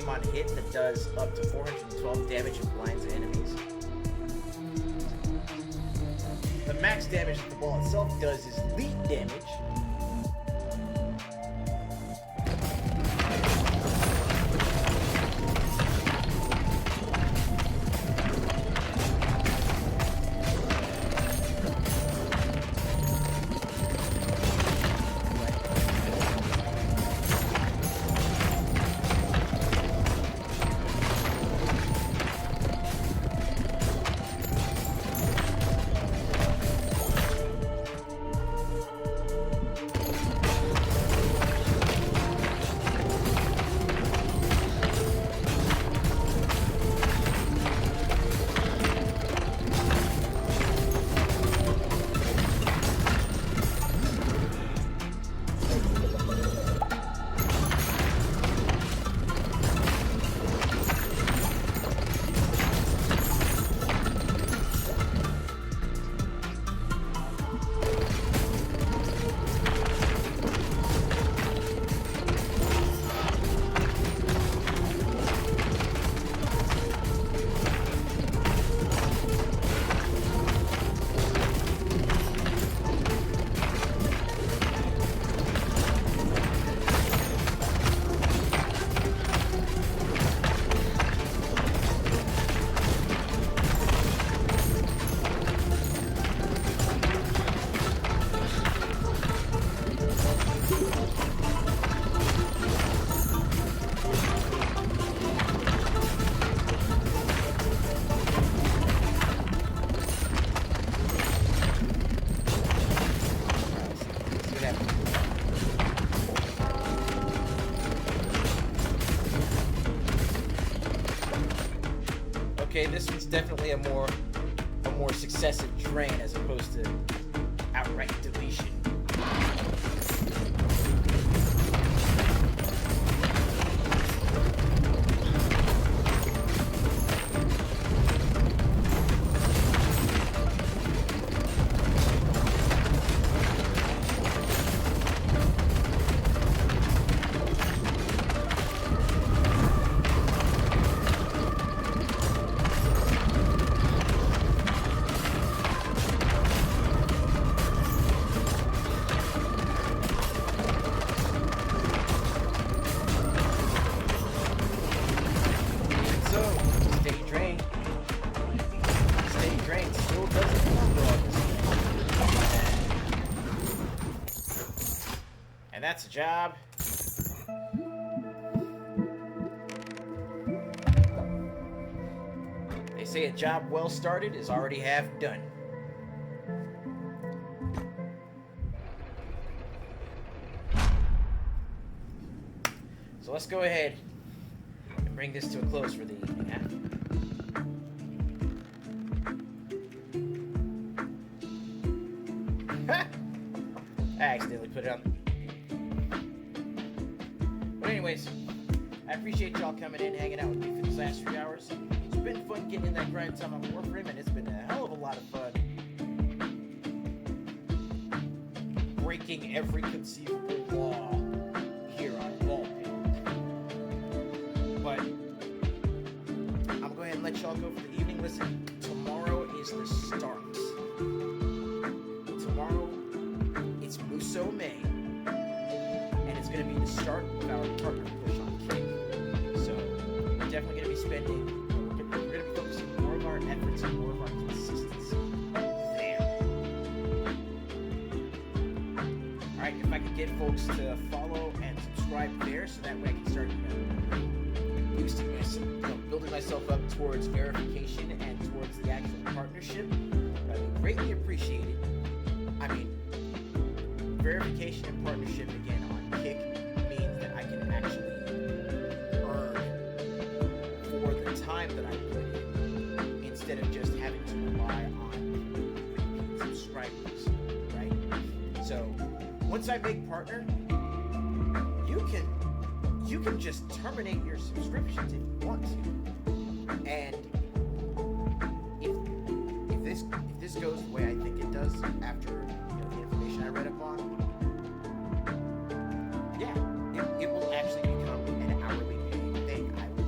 Warframe on hit that does up to 412 damage and blinds enemies. The max damage that the ball itself does is lead damage. Okay, this one's definitely a more successive drain as opposed to outright deletion. That's a job. They say a job well started is already half done. So let's go ahead and bring this to a close for the evening, huh? I accidentally put it on. But anyways, I appreciate y'all coming in, hanging out with me for these last 3 hours. It's been fun getting in that grind time on Warframe, and it's been a hell of a lot of fun breaking every conceivable law here on Warframe. But I'm going to let y'all go for the evening. Listen, tomorrow is the start. Tomorrow, it's Muso May. It's going to be the start of our partner push on Kick. So we're definitely going to be spending, we're going to be focusing more of our efforts and more of our consistency there. Alright, if I could get folks to follow and subscribe there so that way I can start boosting myself, building myself up towards verification and towards the actual partnership, I would greatly appreciate it. I mean, verification and partnership again on Kick means that I can actually earn for the time that I put in instead of just having to rely on repeat subscribers, right? So once I make partner, you can just terminate your subscriptions if you want to. And if this goes the way I think it does after the information I read up on, yeah, it will actually become an hourly paying thing. I will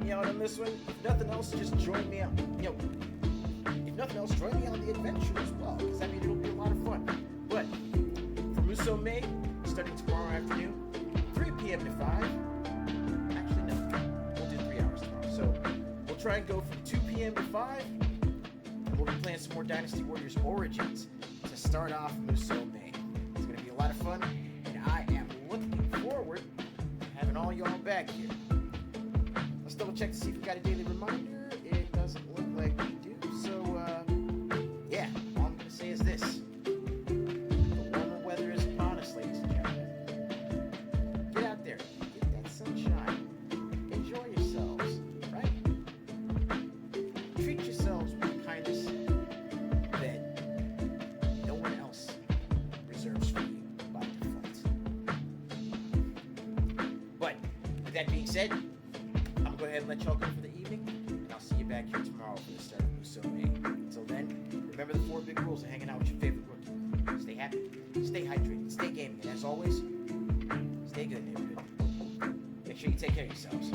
me out on this one. If nothing else, just join me out. You know, if nothing else, join me on the adventure as well, because I mean, it'll be a lot of fun. But for Muso May, starting tomorrow afternoon, 3 p.m. to 5. Actually, no, we'll do 3 hours tomorrow. So we'll try and go from 2 p.m. to 5, and we'll be playing some more Dynasty Warriors Origins to start off Muso May. It's going to be a lot of fun, and I am looking forward to having all y'all back here. Let's double check to see if we got a daily reminder. It doesn't look like we do, so yeah, all I'm going to say is this. The warmer weather is upon us, ladies and gentlemen. Get out there, get that sunshine, enjoy yourselves, right? Treat yourselves with kindness that no one else reserves for you by default. But with that being said, I'm going to go ahead and let y'all go for the evening, and I'll see you back here tomorrow for the start of Muso May. Until then, remember the 4 big rules of hanging out with your favorite rookie. Stay happy, stay hydrated, stay gaming, and as always, stay good, neighborhood. Make sure you take care of yourselves.